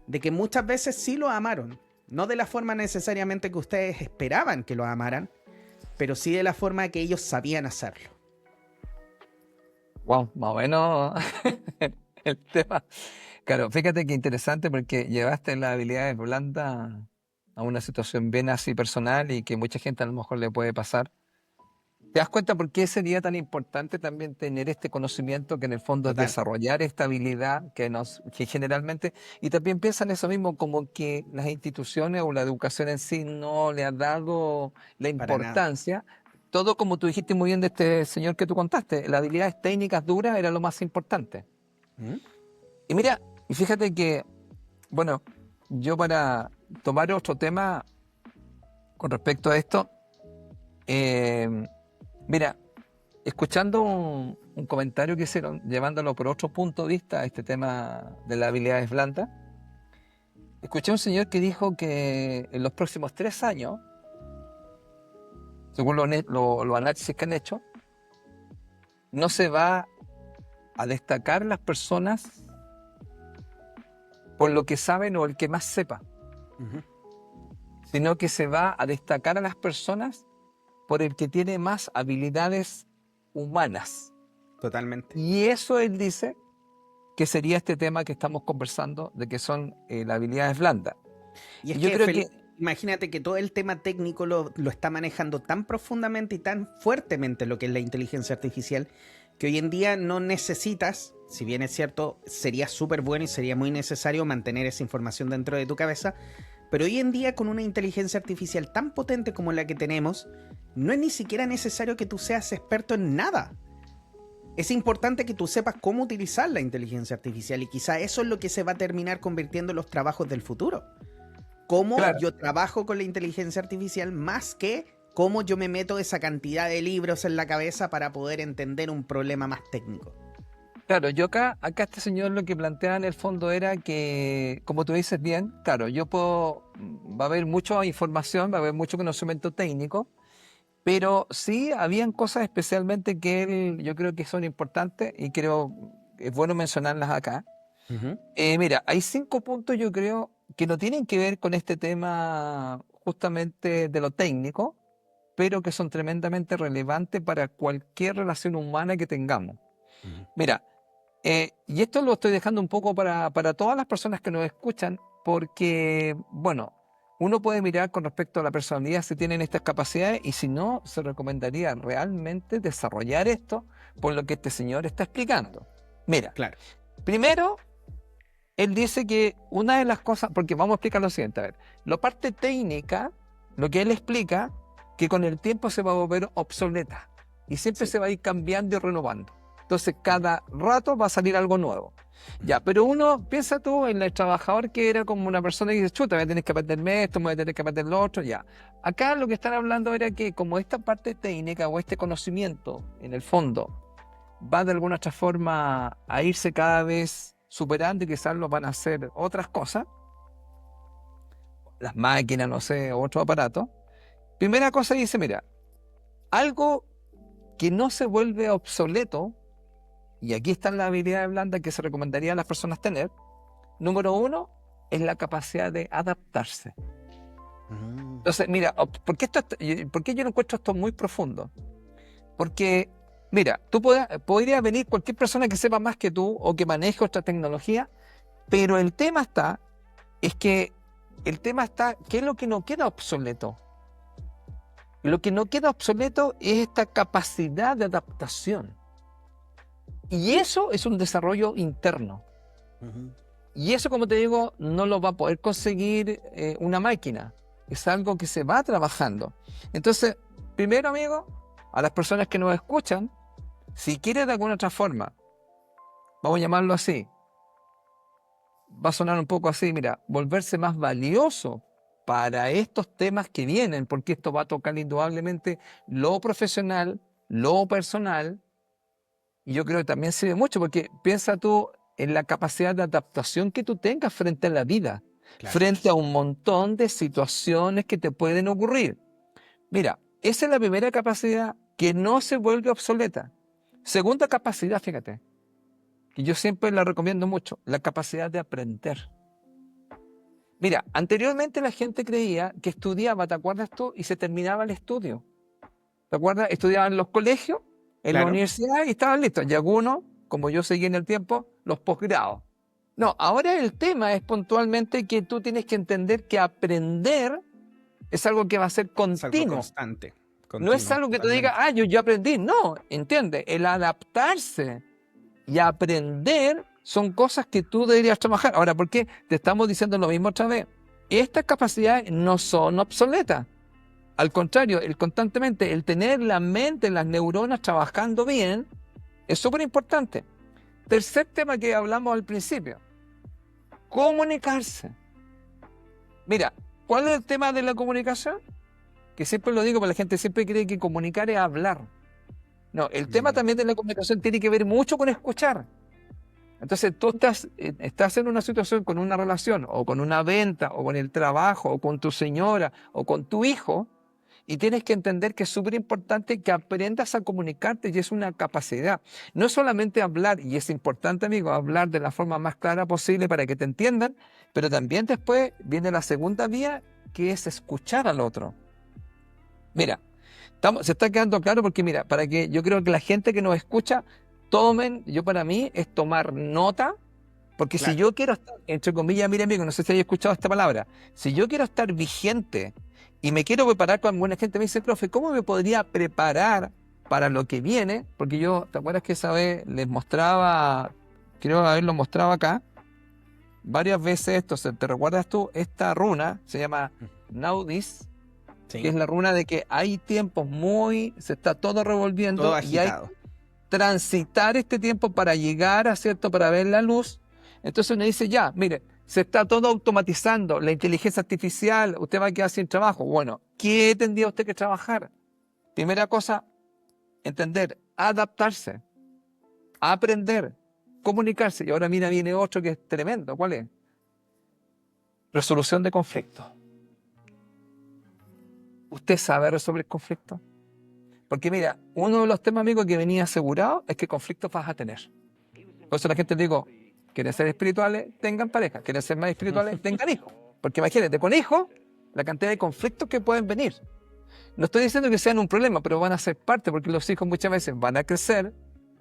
de que muchas veces sí lo amaron. No de la forma necesariamente que ustedes esperaban que lo amaran, pero sí de la forma que ellos sabían hacerlo. Wow, más o menos el tema. Claro, fíjate que interesante porque llevaste las habilidades blandas a una situación bien así personal y que mucha gente a lo mejor le puede pasar. ¿Te das cuenta por qué sería tan importante también tener este conocimiento que en el fondo es Total. desarrollar esta habilidad que generalmente, y también piensan eso mismo, como que las instituciones o la educación en sí no le ha dado la Para nada. importancia? Todo como tú dijiste muy bien de este señor que tú contaste, las habilidades técnicas duras era lo más importante. ¿Mm? Y mira, y fíjate que, bueno, yo para tomar otro tema con respecto a esto, eh, mira, escuchando un comentario que hicieron, llevándolo por otro punto de vista a este tema de las habilidades blandas, escuché a un señor que dijo que en los próximos 3 años, según los análisis que han hecho, no se va a destacar las personas por lo que saben o el que más sepa, Ujú. sino que se va a destacar a las personas por el que tiene más habilidades humanas. Totalmente. Y eso él dice que sería este tema que estamos conversando, de que son las habilidades blandas. Y es Yo que, creo que, imagínate que todo el tema técnico lo está manejando tan profundamente y tan fuertemente lo que es la inteligencia artificial, que hoy en día no necesitas, si bien es cierto, sería súper bueno y sería muy necesario mantener esa información dentro de tu cabeza, pero hoy en día con una inteligencia artificial tan potente como la que tenemos, no es ni siquiera necesario que tú seas experto en nada. Es importante que tú sepas cómo utilizar la inteligencia artificial y quizá eso es lo que se va a terminar convirtiendo en los trabajos del futuro. Cómo claro, yo trabajo con la inteligencia artificial más que cómo yo me meto esa cantidad de libros en la cabeza para poder entender un problema más técnico. claro, yo acá este señor lo que planteaba en el fondo era que, como tú dices bien, claro, va a haber mucha información, va a haber mucho conocimiento técnico, pero sí habían cosas especialmente que yo creo que son importantes y creo que es bueno mencionarlas acá. Ujú. Mira, hay 5 puntos yo creo que no tienen que ver con este tema justamente de lo técnico, pero que son tremendamente relevantes para cualquier relación humana que tengamos. Ujú. Mira, y esto lo estoy dejando un poco para todas las personas que nos escuchan, porque, bueno, uno puede mirar con respecto a la personalidad si tienen estas capacidades y si no, se recomendaría realmente desarrollar esto por lo que este señor está explicando. Mira, Claro. primero, él dice que una de las cosas, porque vamos a explicar lo siguiente, a ver, la parte técnica, lo que él explica, que con el tiempo se va a volver obsoleta y siempre Sí. se va a ir cambiando y renovando. Entonces, cada rato va a salir algo nuevo. Ya, pero uno, piensa tú en el trabajador que era como una persona que dice, chuta, voy a tener que aprenderme esto, voy a tener que aprender lo otro, ya. Acá lo que están hablando era que como esta parte técnica o este conocimiento, en el fondo, va de alguna otra forma a irse cada vez superando y quizás lo van a hacer otras cosas, las máquinas, no sé, otro aparato. Primera cosa dice, mira, algo que no se vuelve obsoleto, y aquí están las habilidades blandas que se recomendaría a las personas tener. Número 1 es la capacidad de adaptarse. Mm. Entonces, mira, ¿por qué yo no encuentro esto muy profundo? Porque, mira, podría venir cualquier persona que sepa más que tú o que maneje otra tecnología, pero ¿qué es lo que no queda obsoleto? Lo que no queda obsoleto es esta capacidad de adaptación. Y eso es un desarrollo interno. Ujú. Y eso, como te digo, no lo va a poder conseguir una máquina. Es algo que se va trabajando. Entonces, primero, amigo, a las personas que nos escuchan, si quieres de alguna otra forma, vamos a llamarlo así, va a sonar un poco así, mira, volverse más valioso para estos temas que vienen, porque esto va a tocar indudablemente lo profesional, lo personal, y yo creo que también sirve mucho, porque piensa tú en la capacidad de adaptación que tú tengas frente a la vida, Claro. frente a un montón de situaciones que te pueden ocurrir. Mira, esa es la primera capacidad que no se vuelve obsoleta. Segunda capacidad, fíjate, que yo siempre la recomiendo mucho, la capacidad de aprender. Mira, anteriormente la gente creía que estudiaba, ¿te acuerdas tú? Y se terminaba el estudio. ¿Te acuerdas? Estudiaban en los colegios, en la Claro. universidad y estaban listos. Y algunos, como yo seguí en el tiempo, los posgrados. No, ahora el tema es puntualmente que tú tienes que entender que aprender es algo que va a ser Es algo continuo. constante. No es Continuo, algo que tú digas, totalmente. yo aprendí. No, entiende, el adaptarse y aprender son cosas que tú deberías trabajar. Ahora, ¿por qué te estamos diciendo lo mismo otra vez? Estas capacidades no son obsoletas. Al contrario, constantemente, el tener la mente, las neuronas trabajando bien, es súper importante. Tercer tema que hablamos al principio, comunicarse. Mira, ¿cuál es el tema de la comunicación? Que siempre lo digo, porque la gente siempre cree que comunicar es hablar. No, el tema también de la comunicación tiene que ver mucho con escuchar. Entonces tú estás en una situación con una relación, o con una venta, o con el trabajo, o con tu señora, o con tu hijo, y tienes que entender que es súper importante que aprendas a comunicarte, y es una capacidad. No es solamente hablar, y es importante, amigo, hablar de la forma más clara posible para que te entiendan, pero también después viene la segunda vía, que es escuchar al otro. Mira, se está quedando claro porque, mira, para que yo creo que la gente que nos escucha tomen, yo para mí es tomar nota, porque si Claro. yo quiero estar, entre comillas, mire amigo, no sé si hayas escuchado esta palabra, si yo quiero estar vigente y me quiero preparar, con buena gente me dice, profe, ¿cómo me podría preparar para lo que viene? Porque yo, ¿te acuerdas que esa vez les mostraba, creo haberlo mostrado acá, varias veces esto, ¿te recuerdas tú? Esta runa se llama Naudis, Sí. que es la runa de que hay tiempos se está todo revolviendo Todo y hay agitado. transitar este tiempo para llegar a cierto, para ver la luz. Entonces uno dice, ya, mire, se está todo automatizando, la inteligencia artificial, usted va a quedar sin trabajo. Bueno, ¿qué tendría usted que trabajar? Primera cosa, entender, adaptarse, aprender, comunicarse. Y ahora mira, viene otro que es tremendo. ¿Cuál es? Resolución de conflictos. ¿Usted sabe resolver conflictos? Porque mira, uno de los temas, amigos, que venía asegurado es que conflictos vas a tener. Por eso la gente le digo, quieren ser espirituales, tengan pareja. Quieren ser más espirituales, tengan hijos. Porque imagínate, con hijos, la cantidad de conflictos que pueden venir. No estoy diciendo que sean un problema, pero van a ser parte, porque los hijos muchas veces van a crecer,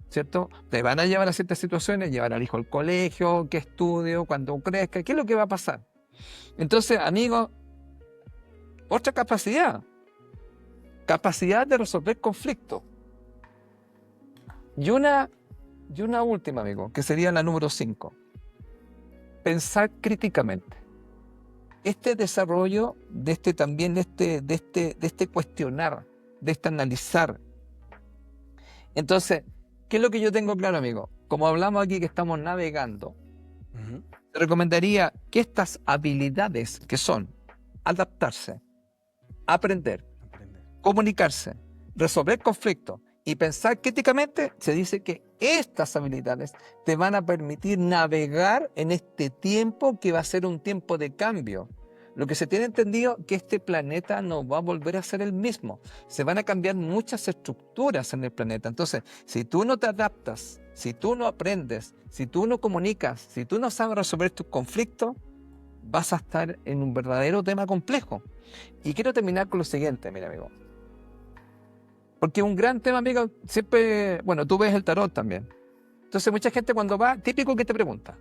¿cierto? Te van a llevar a ciertas situaciones, llevar al hijo al colegio, qué estudio, cuando crezca, qué es lo que va a pasar. Entonces, amigos, otra capacidad de resolver conflictos. Y una última, amigo, que sería la número 5. Pensar críticamente. Este desarrollo de este cuestionar, de este analizar. Entonces, ¿qué es lo que yo tengo claro, amigo? Como hablamos aquí que estamos navegando, te recomendaría que estas habilidades que son adaptarse, aprender, comunicarse, resolver conflictos y pensar críticamente, se dice que estas habilidades te van a permitir navegar en este tiempo que va a ser un tiempo de cambio. Lo que se tiene entendido que este planeta no va a volver a ser el mismo. Se van a cambiar muchas estructuras en el planeta. Entonces, si tú no te adaptas, si tú no aprendes, si tú no comunicas, si tú no sabes resolver tus conflictos, vas a estar en un verdadero tema complejo. Y quiero terminar con lo siguiente, mira, amigo. Porque un gran tema, amigo, siempre, bueno, tú ves el tarot también. Entonces mucha gente cuando va, típico que te pregunta,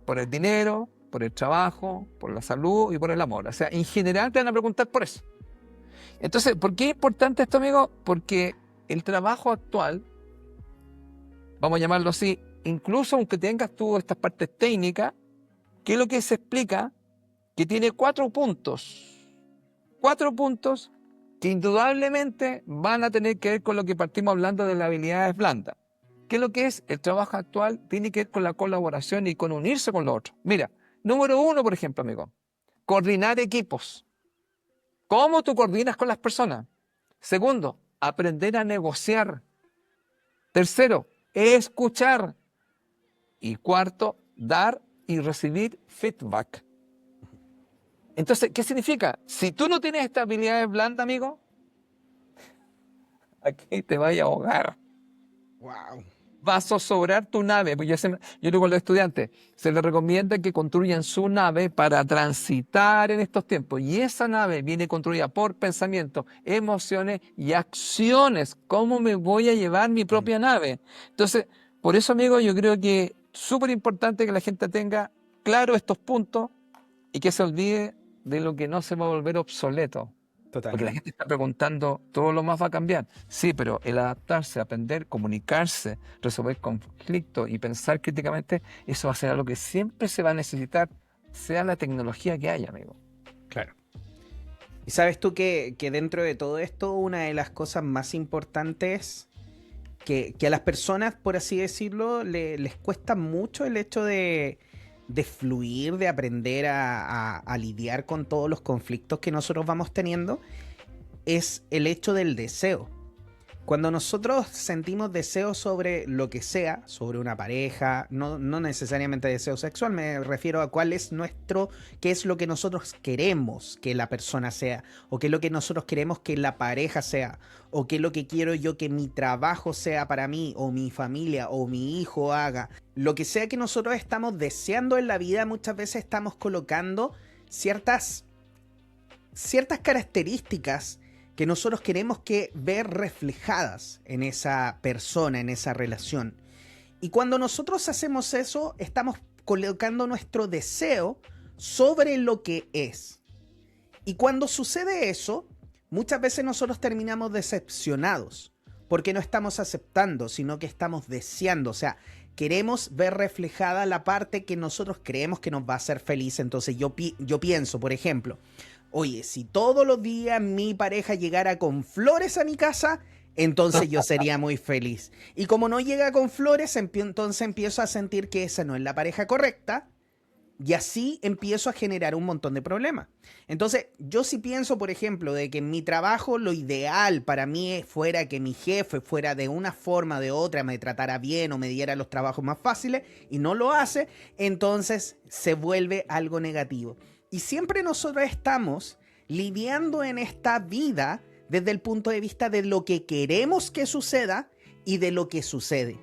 por el dinero, por el trabajo, por la salud y por el amor. O sea, en general te van a preguntar por eso. Entonces, ¿por qué es importante esto, amigo? Porque el trabajo actual, vamos a llamarlo así, incluso aunque tengas tú estas partes técnicas, ¿qué es lo que se explica? Que tiene 4 puntos. 4 puntos que indudablemente van a tener que ver con lo que partimos hablando de las habilidades blandas. ¿Qué es lo que es? El trabajo actual tiene que ver con la colaboración y con unirse con los otros. Mira, número 1, por ejemplo, amigo, coordinar equipos. ¿Cómo tú coordinas con las personas? Segundo, aprender a negociar. Tercero, escuchar. Y cuarto, dar y recibir feedback. Entonces, ¿qué significa? Si tú no tienes estas habilidades blandas, amigo, aquí te vas a ahogar. Wow. Va a zozobrar tu nave. Pues yo digo a los estudiantes, se les recomienda que construyan su nave para transitar en estos tiempos. Y esa nave viene construida por pensamientos, emociones y acciones. ¿Cómo me voy a llevar mi propia nave? Entonces, por eso, amigo, yo creo que es súper importante que la gente tenga claro estos puntos y que se olvide de lo que no se va a volver obsoleto. Porque la Totalmente. gente está preguntando, ¿todo lo más va a cambiar? Sí, pero el adaptarse, aprender, comunicarse, resolver conflictos y pensar críticamente, eso va a ser algo que siempre se va a necesitar, sea la tecnología que haya, amigo. Claro. Y sabes tú que dentro de todo esto, una de las cosas más importantes que a las personas, por así decirlo, les cuesta mucho el hecho de fluir, de aprender a lidiar con todos los conflictos que nosotros vamos teniendo, es el hecho del deseo. Cuando nosotros sentimos deseos sobre lo que sea, sobre una pareja, no necesariamente deseo sexual, me refiero a qué es lo que nosotros queremos que la persona sea, o qué es lo que nosotros queremos que la pareja sea, o qué es lo que quiero yo que mi trabajo sea para mí, o mi familia, o mi hijo haga. Lo que sea que nosotros estamos deseando en la vida, muchas veces estamos colocando ciertas características que nosotros queremos ver reflejadas en esa persona, en esa relación. Y cuando nosotros hacemos eso, estamos colocando nuestro deseo sobre lo que es. Y cuando sucede eso, muchas veces nosotros terminamos decepcionados, porque no estamos aceptando, sino que estamos deseando. O sea, queremos ver reflejada la parte que nosotros creemos que nos va a hacer feliz. Entonces yo pienso, por ejemplo, oye, si todos los días mi pareja llegara con flores a mi casa, entonces yo sería muy feliz. Y como no llega con flores, entonces empiezo a sentir que esa no es la pareja correcta. Y así empiezo a generar un montón de problemas. Entonces, yo sí pienso, por ejemplo, de que en mi trabajo lo ideal para mí fuera que mi jefe fuera de una forma o de otra, me tratara bien o me diera los trabajos más fáciles, y no lo hace, entonces se vuelve algo negativo. Y siempre nosotros estamos lidiando en esta vida desde el punto de vista de lo que queremos que suceda y de lo que sucede.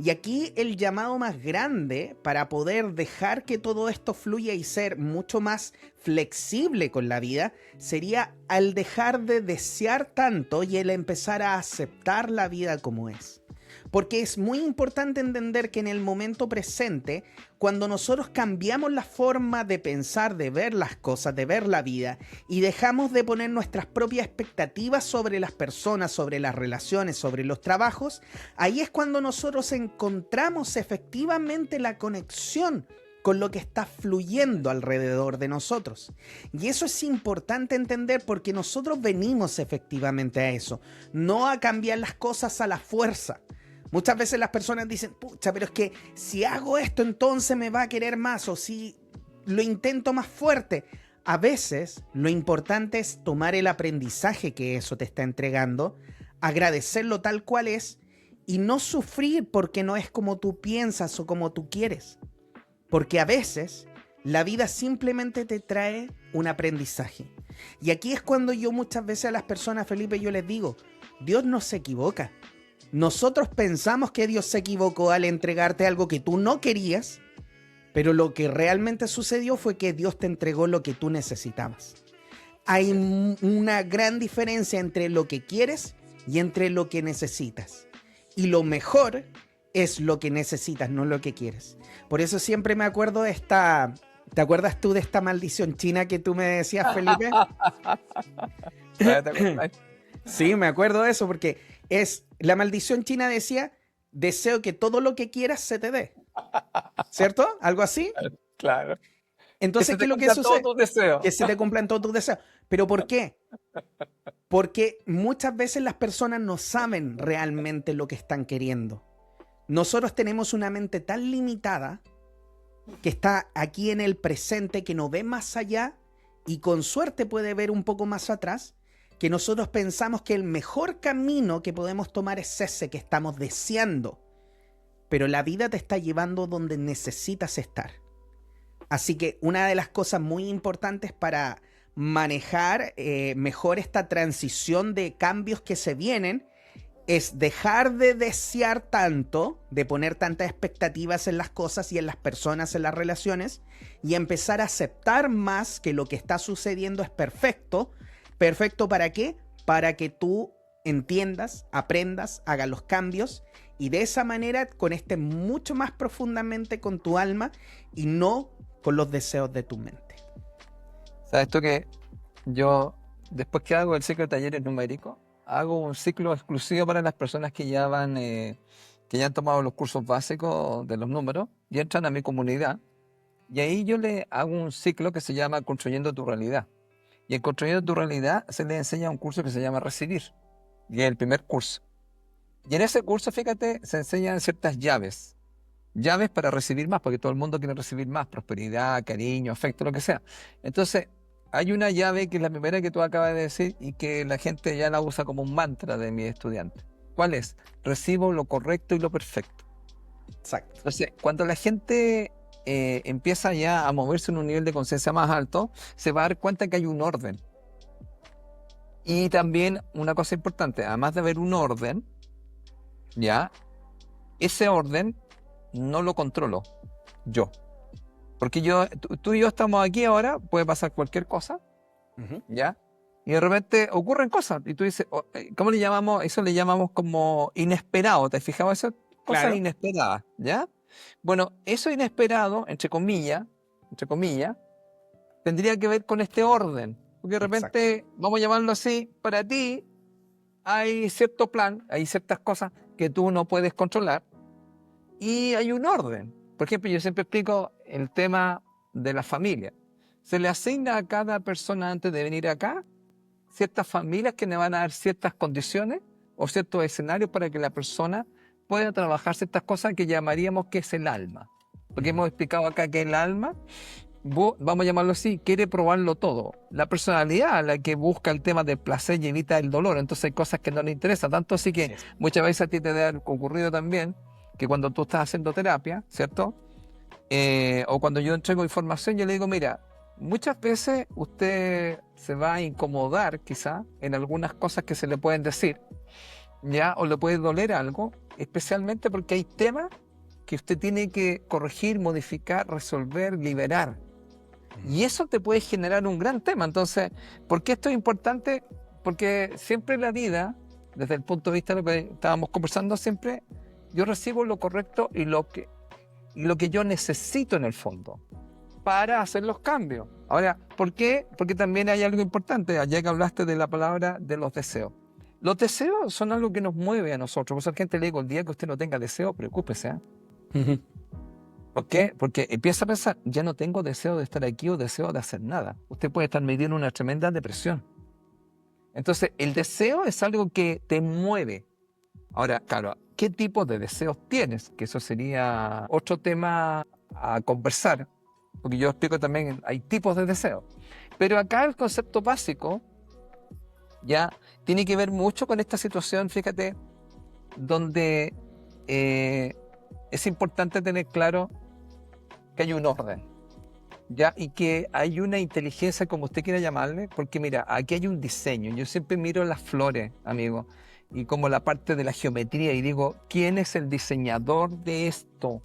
Y aquí el llamado más grande para poder dejar que todo esto fluya y ser mucho más flexible con la vida sería al dejar de desear tanto y el empezar a aceptar la vida como es. Porque es muy importante entender que en el momento presente, cuando nosotros cambiamos la forma de pensar, de ver las cosas, de ver la vida, y dejamos de poner nuestras propias expectativas sobre las personas, sobre las relaciones, sobre los trabajos, ahí es cuando nosotros encontramos efectivamente la conexión con lo que está fluyendo alrededor de nosotros. Y eso es importante entender porque nosotros venimos efectivamente a eso, no a cambiar las cosas a la fuerza. Muchas veces las personas dicen, pucha, pero es que si hago esto entonces me va a querer más, o si lo intento más fuerte. A veces lo importante es tomar el aprendizaje que eso te está entregando, agradecerlo tal cual es y no sufrir porque no es como tú piensas o como tú quieres. Porque a veces la vida simplemente te trae un aprendizaje. Y aquí es cuando yo muchas veces a las personas, Felipe, yo les digo, Dios no se equivoca. Nosotros pensamos que Dios se equivocó al entregarte algo que tú no querías, pero lo que realmente sucedió fue que Dios te entregó lo que tú necesitabas. Hay una gran diferencia entre lo que quieres y entre lo que necesitas. Y lo mejor es lo que necesitas, no lo que quieres. Por eso siempre me acuerdo de esta... ¿Te acuerdas tú de esta maldición china que tú me decías, Felipe? Sí, me acuerdo de eso porque la maldición china decía, deseo que todo lo que quieras se te dé. ¿Cierto? ¿Algo así? Claro. Entonces, ¿qué es lo que sucede? Que se te cumplan todos tus deseos. ¿Pero por qué? Porque muchas veces las personas no saben realmente lo que están queriendo. Nosotros tenemos una mente tan limitada que está aquí en el presente, que no ve más allá y con suerte puede ver un poco más atrás, que nosotros pensamos que el mejor camino que podemos tomar es ese que estamos deseando. Pero la vida te está llevando donde necesitas estar. Así que una de las cosas muy importantes para manejar mejor esta transición de cambios que se vienen es dejar de desear tanto, de poner tantas expectativas en las cosas y en las personas, en las relaciones, y empezar a aceptar más que lo que está sucediendo es perfecto. ¿Perfecto para qué? Para que tú entiendas, aprendas, hagas los cambios y de esa manera conectes mucho más profundamente con tu alma y no con los deseos de tu mente. ¿Sabes tú que yo, después que hago el ciclo de talleres numéricos, hago un ciclo exclusivo para las personas que ya han tomado los cursos básicos de los números y entran a mi comunidad? Y ahí yo le hago un ciclo que se llama Construyendo tu Realidad. Y en Construyendo tu Realidad se le enseña un curso que se llama Recibir. Y es el primer curso. Y en ese curso, fíjate, se enseñan ciertas llaves. Llaves para recibir más, porque todo el mundo quiere recibir más. Prosperidad, cariño, afecto, lo que sea. Entonces, hay una llave que es la primera que tú acabas de decir y que la gente ya la usa como un mantra de mis estudiantes. ¿Cuál es? Recibo lo correcto y lo perfecto. Exacto. Entonces, cuando la gente empieza ya a moverse en un nivel de conciencia más alto, se va a dar cuenta que hay un orden. Y también una cosa importante, además de haber un orden, ya, ese orden no lo controlo yo. Porque tú y yo estamos aquí ahora, puede pasar cualquier cosa, Ujú. ¿ya? Y de repente ocurren cosas. Y tú dices, ¿cómo le llamamos? Eso le llamamos como inesperado. ¿Te has fijado eso? Cosas Claro. inesperadas, ¿ya? Bueno, eso inesperado, entre comillas, tendría que ver con este orden. Porque de repente, vamos a llamarlo así, para ti hay cierto plan, hay ciertas cosas que tú no puedes controlar y hay un orden. Por ejemplo, yo siempre explico el tema de la familia. Se le asigna a cada persona antes de venir acá ciertas familias que le van a dar ciertas condiciones o ciertos escenarios para que la persona pueda trabajar ciertas cosas que llamaríamos que es el alma. Porque hemos explicado acá que el alma, vamos a llamarlo así, quiere probarlo todo. La personalidad, la que busca el tema del placer y evita el dolor. Entonces hay cosas que no le interesan. Tanto así que muchas veces a ti te ha ocurrido también que cuando tú estás haciendo terapia, ¿cierto? O cuando yo entrego información, yo le digo, mira, muchas veces usted se va a incomodar quizá en algunas cosas que se le pueden decir, ¿ya? O le puede doler algo, especialmente porque hay temas que usted tiene que corregir, modificar, resolver, liberar. Y eso te puede generar un gran tema. Entonces, ¿por qué esto es importante? Porque siempre en la vida, desde el punto de vista de lo que estábamos conversando siempre, yo recibo lo correcto y lo que yo necesito en el fondo para hacer los cambios. Ahora, ¿por qué? Porque también hay algo importante, ya que hablaste de la palabra de los deseos. Los deseos son algo que nos mueve a nosotros. Por eso a la gente le digo, el día que usted no tenga deseo, preocúpese. Ujú. ¿Por qué? Porque empieza a pensar, ya no tengo deseo de estar aquí o deseo de hacer nada. Usted puede estar metido en una tremenda depresión. Entonces, el deseo es algo que te mueve. Ahora, claro, ¿qué tipo de deseos tienes? Que eso sería otro tema a conversar, porque yo explico también, hay tipos de deseos. Pero acá el concepto básico ya tiene que ver mucho con esta situación, fíjate, donde es importante tener claro que hay un orden, ¿ya? Y que hay una inteligencia, como usted quiera llamarle, porque mira, aquí hay un diseño. Yo siempre miro las flores, amigo, y como la parte de la geometría, y digo, ¿quién es el diseñador de esto?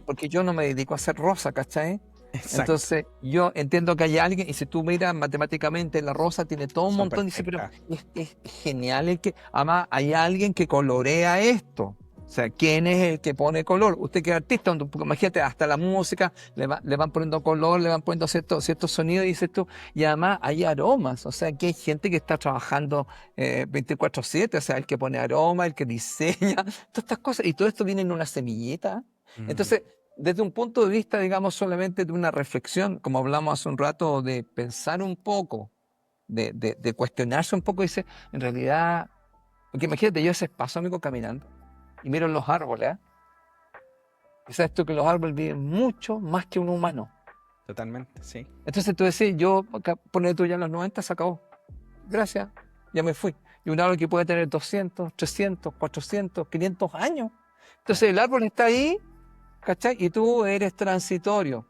Porque yo no me dedico a hacer rosa, ¿cachai? Exacto. Entonces, yo entiendo que hay alguien, y si tú miras matemáticamente, la rosa tiene todo un Son montón, dice, pero perfectas. es genial el que, además, hay alguien que colorea esto. O sea, ¿quién es el que pone color? Usted que es artista, imagínate, hasta la música, le van poniendo color, le van poniendo ciertos sonidos, y dices tú, y además hay aromas, o sea, que hay gente que está trabajando 24/7, o sea, el que pone aroma, el que diseña, todas estas cosas, y todo esto viene en una semillita. Entonces, desde un punto de vista, digamos, solamente de una reflexión, como hablamos hace un rato, de pensar un poco, de cuestionarse un poco, dice, en realidad, porque imagínate, yo a veces paso, amigo, caminando, y miro los árboles, ¿eh? Y sabes tú que los árboles viven mucho más que un humano. Totalmente, sí. Entonces tú decís, yo, ponle tú ya en los 90, se acabó. Gracias, ya me fui. Y un árbol que puede tener 200, 300, 400, 500 años. Entonces el árbol está ahí, ¿cachai? Y tú eres transitorio.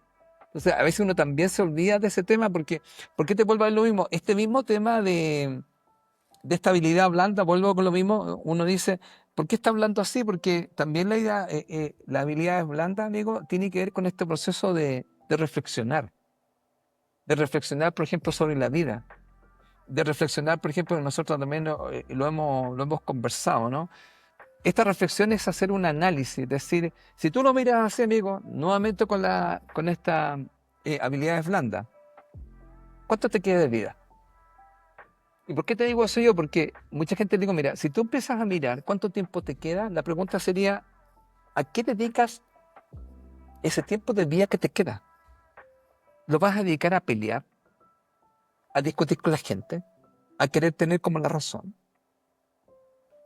Entonces a veces uno también se olvida de ese tema porque, ¿por qué te vuelvo a ver lo mismo? Este mismo tema de estabilidad blanda, vuelvo con lo mismo, uno dice, ¿por qué está hablando así? Porque también la idea, la habilidad blanda, amigo, tiene que ver con este proceso de reflexionar. De reflexionar, por ejemplo, sobre la vida. De reflexionar, por ejemplo, nosotros también lo hemos conversado, ¿no? Esta reflexión es hacer un análisis, es decir, si tú lo miras así, amigo, nuevamente con esta habilidades blandas, ¿cuánto te queda de vida? ¿Y por qué te digo eso yo? Porque mucha gente le digo, mira, si tú empiezas a mirar cuánto tiempo te queda, la pregunta sería, ¿a qué dedicas ese tiempo de vida que te queda? ¿Lo vas a dedicar a pelear? ¿A discutir con la gente? ¿A querer tener como la razón?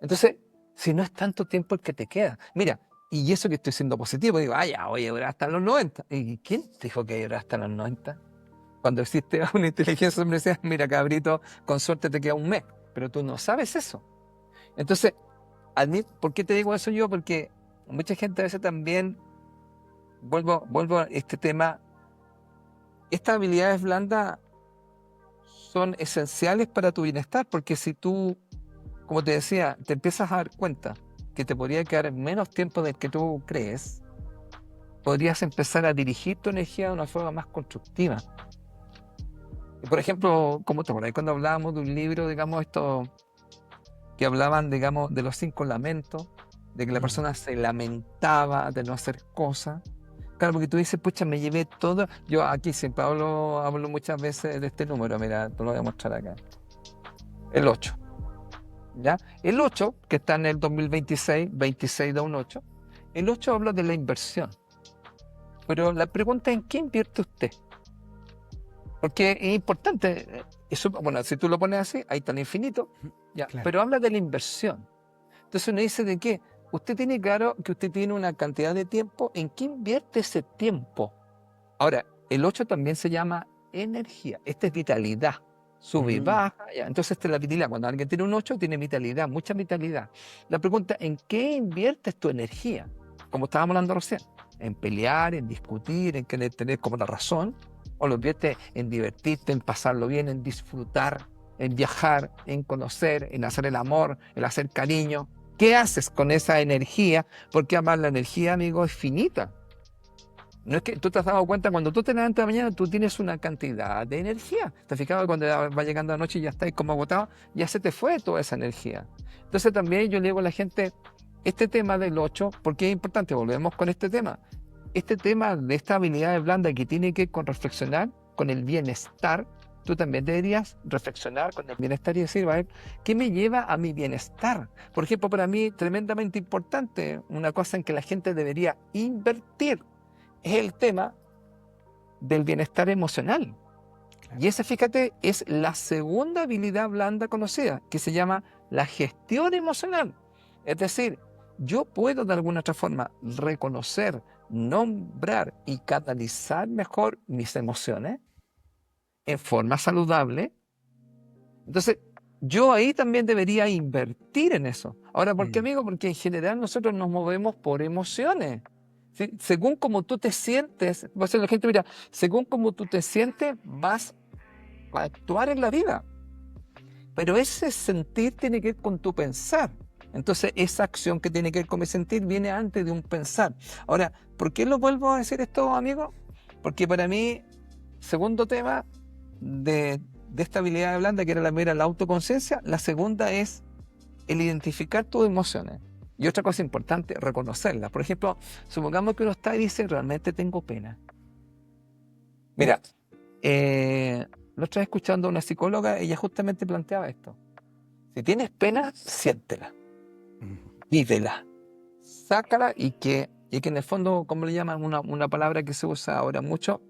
Entonces, si no es tanto tiempo el que te queda. Mira, y eso que estoy siendo positivo, digo, ya voy a durar hasta los 90. ¿Y quién te dijo que iba a durar hasta los 90? Cuando existe una inteligencia decía, mira, cabrito, con suerte te queda un mes, pero tú no sabes eso. Entonces, ¿Por qué te digo eso yo? Porque mucha gente a veces también, vuelvo a este tema, estas habilidades blandas son esenciales para tu bienestar, porque si tú, como te decía, te empiezas a dar cuenta que te podría quedar menos tiempo del que tú crees, podrías empezar a dirigir tu energía de una forma más constructiva. Y por ejemplo, como te acuerdas, cuando hablábamos de un libro, digamos, esto que hablaban, digamos, de los 5 lamentos, de que la persona se lamentaba de no hacer cosas. Claro, porque tú dices, pucha, me llevé todo. Yo aquí siempre hablo muchas veces de este número, mira, te lo voy a mostrar acá. El 8. ¿Ya? El 8, que está en el 2026, 26 da un 8. El 8 habla de la inversión. Pero la pregunta es, ¿en qué invierte usted? Porque es importante. Eso, bueno, si tú lo pones así, ahí está el infinito. Ya, Claro. pero habla de la inversión. Entonces uno dice de qué. Usted tiene claro que usted tiene una cantidad de tiempo. ¿En qué invierte ese tiempo? Ahora, el 8 también se llama energía. Esta es vitalidad. Sube y baja. Ya. Entonces esta es la vitalidad. Cuando alguien tiene un 8, tiene vitalidad, mucha vitalidad. La pregunta, ¿en qué inviertes tu energía? Como estábamos hablando recién. En pelear, en discutir, en querer tener como la razón. O lo inviertes en divertirte, en pasarlo bien, en disfrutar, en viajar, en conocer, en hacer el amor, en hacer cariño. ¿Qué haces con esa energía? Porque además la energía, amigo, es finita. No es que tú te has dado cuenta, cuando tú te levantas de la mañana, tú tienes una cantidad de energía. ¿Te has fijado que cuando va llegando la noche y ya estáis como agotado? Ya se te fue toda esa energía. Entonces también yo le digo a la gente, este tema del 8, ¿por qué es importante? Volvemos con este tema. Este tema de esta habilidad blanda que tiene que ver con reflexionar, con el bienestar, tú también deberías reflexionar con el bienestar y decir, a ver, ¿qué me lleva a mi bienestar? Por ejemplo, para mí, tremendamente importante, una cosa en que la gente debería invertir, es el tema del bienestar emocional. Claro. Y esa, fíjate, es la segunda habilidad blanda conocida, que se llama la gestión emocional. Es decir, yo puedo de alguna otra forma reconocer, nombrar y canalizar mejor mis emociones en forma saludable. Entonces, yo ahí también debería invertir en eso. Ahora, ¿por qué, amigo? Porque en general nosotros nos movemos por emociones. ¿Sí? Según como tú te sientes, va a ser la gente, mira, según como tú te sientes, vas a actuar en la vida. Pero ese sentir tiene que ver con tu pensar. Entonces, esa acción que tiene que ver con mi sentir viene antes de un pensar. Ahora, ¿por qué lo vuelvo a decir esto, amigo? Porque para mí, segundo tema de esta habilidad blanda, que era la primera, la autoconciencia, la segunda es el identificar tus emociones. Y otra cosa importante, reconocerlas. Por ejemplo, supongamos que uno está y dice, realmente tengo pena. Mira, la otra vez escuchando a una psicóloga, ella justamente planteaba esto. Si tienes pena, siéntela. Vívela. Sácala y que en el fondo, como le llaman, una palabra que se usa ahora mucho,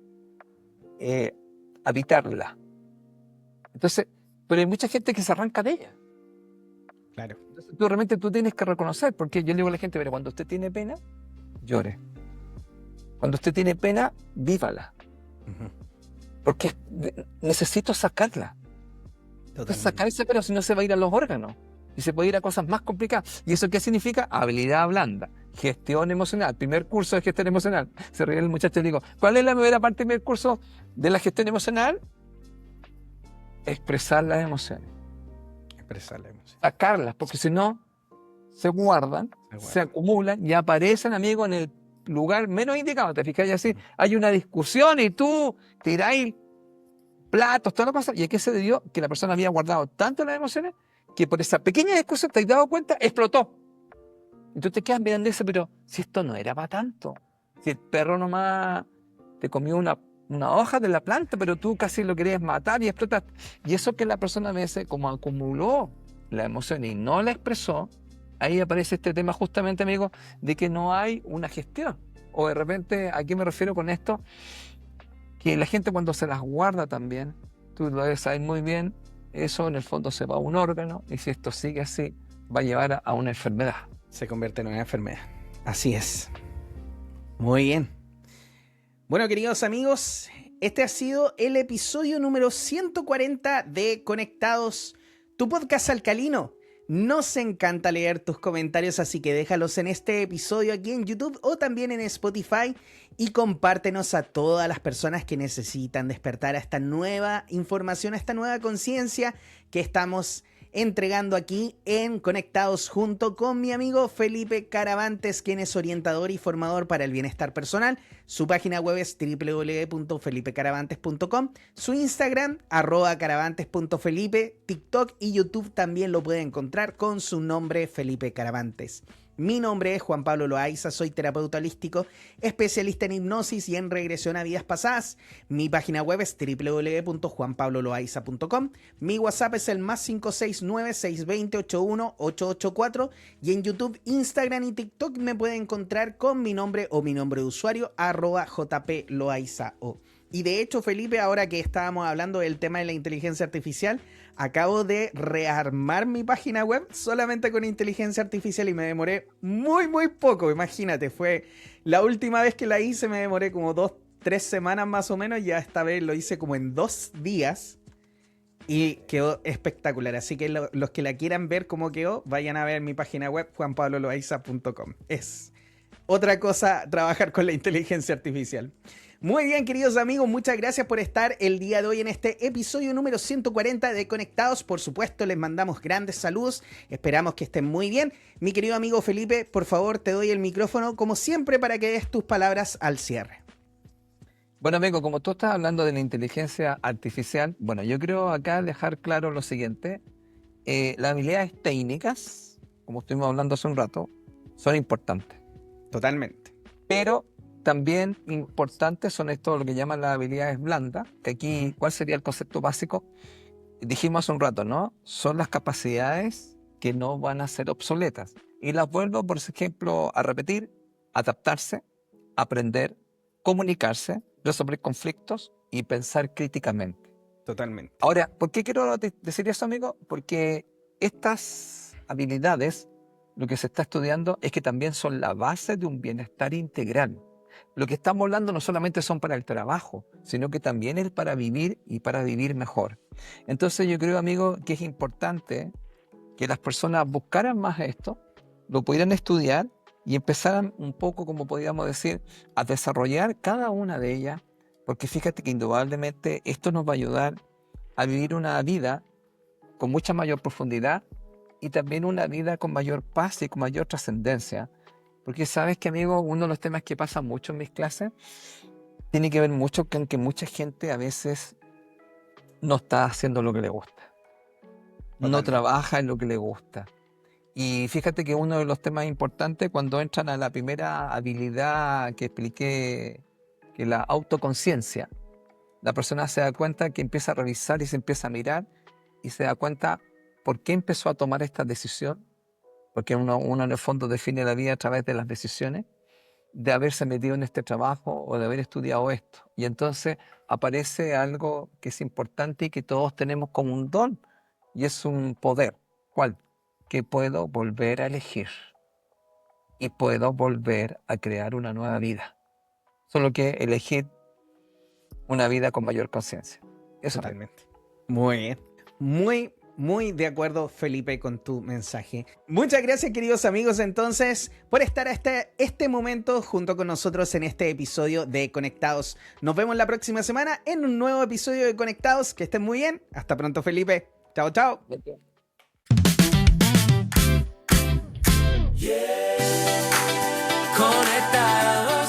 habitarla. Entonces, pero hay mucha gente que se arranca de ella. Claro. Entonces, tú realmente tienes que reconocer, porque yo le digo a la gente, pero cuando usted tiene pena, llore. Cuando usted tiene pena, vívala. Porque necesito sacarla. Entonces, sacar esa pena, si no se va a ir a los órganos. Y se puede ir a cosas más complicadas. ¿Y eso qué significa? Habilidad blanda. Gestión emocional. Primer curso de gestión emocional. Se ríe el muchacho y digo, ¿cuál es la primera parte del primer curso de la gestión emocional? Expresar las emociones. Expresar la emoción. Sacarlas, porque si no, se guardan, se acumulan y aparecen, amigo, en el lugar menos indicado. Te fijas, y así hay una discusión y tú tiráis platos, toda la cosa. ¿Y a qué se debió? Que la persona había guardado tanto las emociones que por esa pequeña discusión, te has dado cuenta, explotó. Y tú te quedas mirando eso, pero si esto no era para tanto. Si el perro nomás te comió una hoja de la planta, pero tú casi lo querías matar y explotaste. Y eso que la persona a veces, como acumuló la emoción y no la expresó, ahí aparece este tema justamente, amigo, de que no hay una gestión. O de repente, ¿a qué me refiero con esto? Que la gente cuando se las guarda también, tú lo debes saber muy bien, eso en el fondo se va a un órgano y si esto sigue así, va a llevar a una enfermedad. Se convierte en una enfermedad. Así es. Muy bien. Bueno, queridos amigos, este ha sido el episodio número 140 de Conectados, tu podcast alcalino. Nos encanta leer tus comentarios, así que déjalos en este episodio aquí en YouTube o también en Spotify y compártenos a todas las personas que necesitan despertar a esta nueva información, a esta nueva conciencia que estamos entregando aquí en Conectados junto con mi amigo Felipe Caravantes, quien es orientador y formador para el bienestar personal. Su página web es www.felipecaravantes.com, su Instagram @caravantes.felipe, TikTok y YouTube también lo puede encontrar con su nombre Felipe Caravantes. Mi nombre es Juan Pablo Loaiza, soy terapeuta holístico, especialista en hipnosis y en regresión a vidas pasadas. Mi página web es www.juanpabloloaiza.com. Mi WhatsApp es el +569 620 81 884 y en YouTube, Instagram y TikTok me pueden encontrar con mi nombre o mi nombre de usuario @jploaizao. Y de hecho, Felipe, ahora que estábamos hablando del tema de la inteligencia artificial, acabo de rearmar mi página web solamente con inteligencia artificial y me demoré muy poco. Imagínate, fue la última vez que la hice, me demoré como 2-3 semanas más o menos. Ya esta vez lo hice como en 2 días y quedó espectacular. Así que los que la quieran ver cómo quedó, vayan a ver mi página web juanpabloloaiza.com. Es otra cosa trabajar con la inteligencia artificial. Muy bien, queridos amigos, muchas gracias por estar el día de hoy en este episodio número 140 de Conectados. Por supuesto, les mandamos grandes saludos, esperamos que estén muy bien. Mi querido amigo Felipe, por favor, te doy el micrófono, como siempre, para que des tus palabras al cierre. Bueno, amigo, como tú estás hablando de la inteligencia artificial, bueno, yo creo acá dejar claro lo siguiente. Las habilidades técnicas, como estuvimos hablando hace un rato, son importantes. Totalmente. Pero también importantes son esto lo que llaman las habilidades blandas, que aquí, ¿cuál sería el concepto básico? Dijimos hace un rato, ¿no? Son las capacidades que no van a ser obsoletas. Y las vuelvo, por ejemplo, a repetir: adaptarse, aprender, comunicarse, resolver conflictos y pensar críticamente. Totalmente. Ahora, ¿por qué quiero decir eso, amigo? Porque estas habilidades, lo que se está estudiando es que también son la base de un bienestar integral. Lo que estamos hablando no solamente son para el trabajo, sino que también es para vivir y para vivir mejor. Entonces yo creo, amigo, que es importante que las personas buscaran más esto, lo pudieran estudiar y empezaran un poco, como podríamos decir, a desarrollar cada una de ellas, porque fíjate que indudablemente esto nos va a ayudar a vivir una vida con mucha mayor profundidad y también una vida con mayor paz y con mayor trascendencia. Porque sabes que, amigo, uno de los temas que pasa mucho en mis clases tiene que ver mucho con que mucha gente a veces no está haciendo lo que le gusta. No trabaja en lo que le gusta. Y fíjate que uno de los temas importantes cuando entran a la primera habilidad que expliqué, que es la autoconciencia, la persona se da cuenta que empieza a revisar y se empieza a mirar y se da cuenta por qué empezó a tomar esta decisión. Porque uno en el fondo define la vida a través de las decisiones, de haberse metido en este trabajo o de haber estudiado esto. Y entonces aparece algo que es importante y que todos tenemos como un don, y es un poder. ¿Cuál? Que puedo volver a elegir y puedo volver a crear una nueva vida. Solo que elegir una vida con mayor conciencia. Eso. Totalmente. Muy bien. Muy de acuerdo, Felipe, con tu mensaje. Muchas gracias, queridos amigos, entonces, por estar hasta este momento junto con nosotros en este episodio de Conectados. Nos vemos la próxima semana en un nuevo episodio de Conectados. Que estén muy bien. Hasta pronto, Felipe. Chao, chao. Conectados,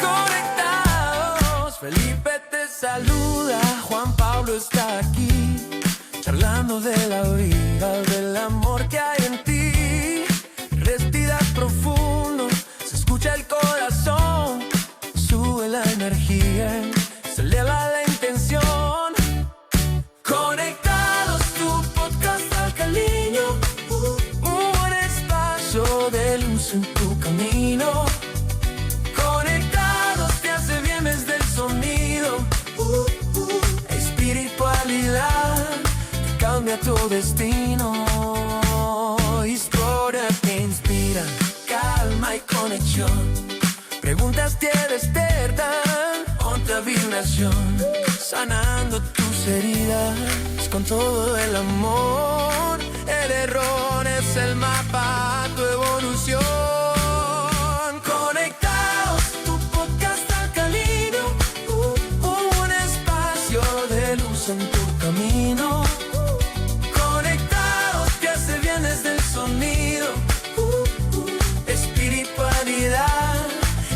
conectados. Felipe te saluda, Juan Pablo está aquí, charlando de la vida, del amor que hay en ti. Respiras profundo, se escucha el corazón, sube la energía, se eleva la intención. Conectados, tu podcast alcalino, un buen espacio de luz en tu camino. Conectados, te hace bien desde el sonido. Espiritualidad que cambia tu destino. Historia que inspira, calma y conexión. Preguntas te despiertan, otra vibración, sanando tus heridas con todo el amor. El error es el mapa a tu evolución. Conectados, tu podcast alcalino, un espacio de luz en tu camino. Conectados, que hace bien desde el sonido. Espiritualidad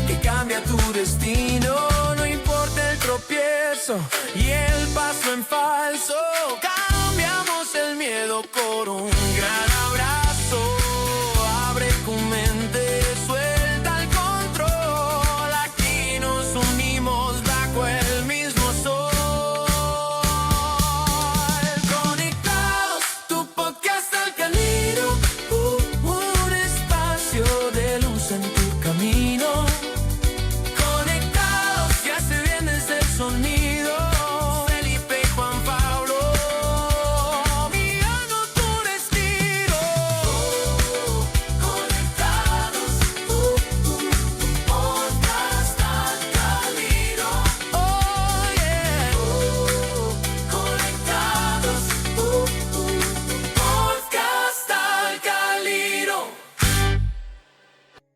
que cambia tu destino. No importa el tropiezo y el paso en falso, cambiamos el miedo por un gran